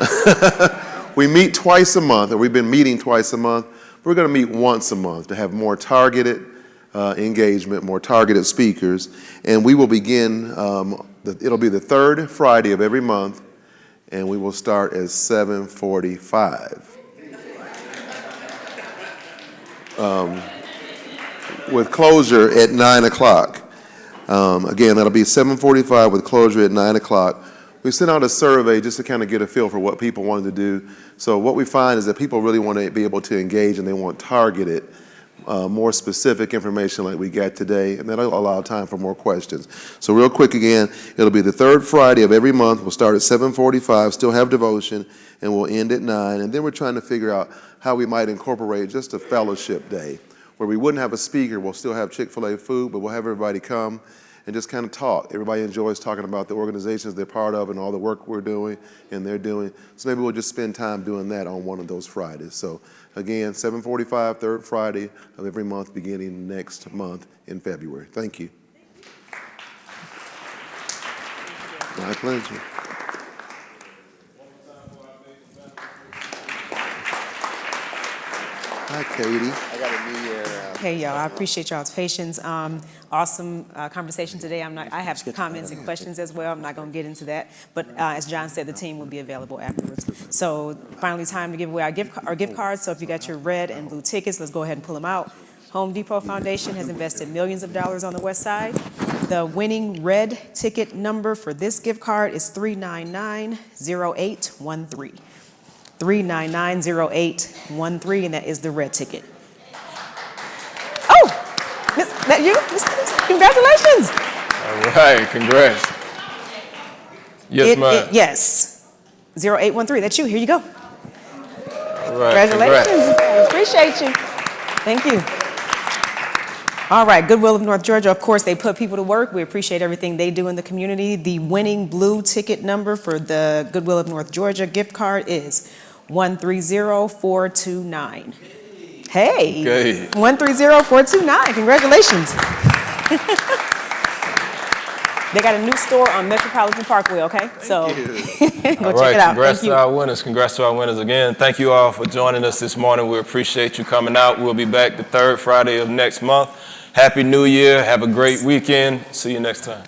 we meet twice a month, or we've been meeting twice a month. We're going to meet once a month to have more targeted engagement, more targeted speakers, and we will begin, it'll be the third Friday of every month, and we will start at 7:45. With closure at 9 o'clock. Again, that'll be 7:45 with closure at 9 o'clock. We sent out a survey just to kind of get a feel for what people wanted to do. So what we find is that people really want to be able to engage, and they want targeted, more specific information like we got today, and that'll allow time for more questions. So real quick again, it'll be the third Friday of every month. We'll start at 7:45, still have devotion, and we'll end at 9. And then we're trying to figure out how we might incorporate just a fellowship day where we wouldn't have a speaker. We'll still have Chick-fil-A food, but we'll have everybody come and just kind of talk. Everybody enjoys talking about the organizations they're part of and all the work we're doing and they're doing. So maybe we'll just spend time doing that on one of those Fridays. So again, 7:45, third Friday of every month, beginning next month in February. Thank you. My pleasure. Hi, Katie. I got a New Year. Hey, y'all. I appreciate y'all's patience. Awesome conversation today. I have comments and questions as well. I'm not going to get into that, but as John said, the team will be available afterwards. So finally, time to give away our gift cards. So if you got your red and blue tickets, let's go ahead and pull them out. Home Depot Foundation has invested millions of dollars on the West Side. The winning red ticket number for this gift card is 3990813. 3990813, and that is the red ticket. Oh, that you? Congratulations. All right, congrats. Yes, ma'am. Yes, 0813, that's you, here you go. All right, Congratulations, appreciate you. Thank you. All right, Goodwill of North Georgia, of course, they put people to work. We appreciate everything they do in the community. The winning blue ticket number for the Goodwill of North Georgia gift card is 130429. Hey, okay. 130429, congratulations. They got a new store on Metropolitan Parkway, okay? So go check it out. Congrats to our winners. Congrats to our winners again. Thank you all for joining us this morning. We appreciate you coming out. We'll be back the third Friday of next month. Happy New Year. Have a great weekend. See you next time.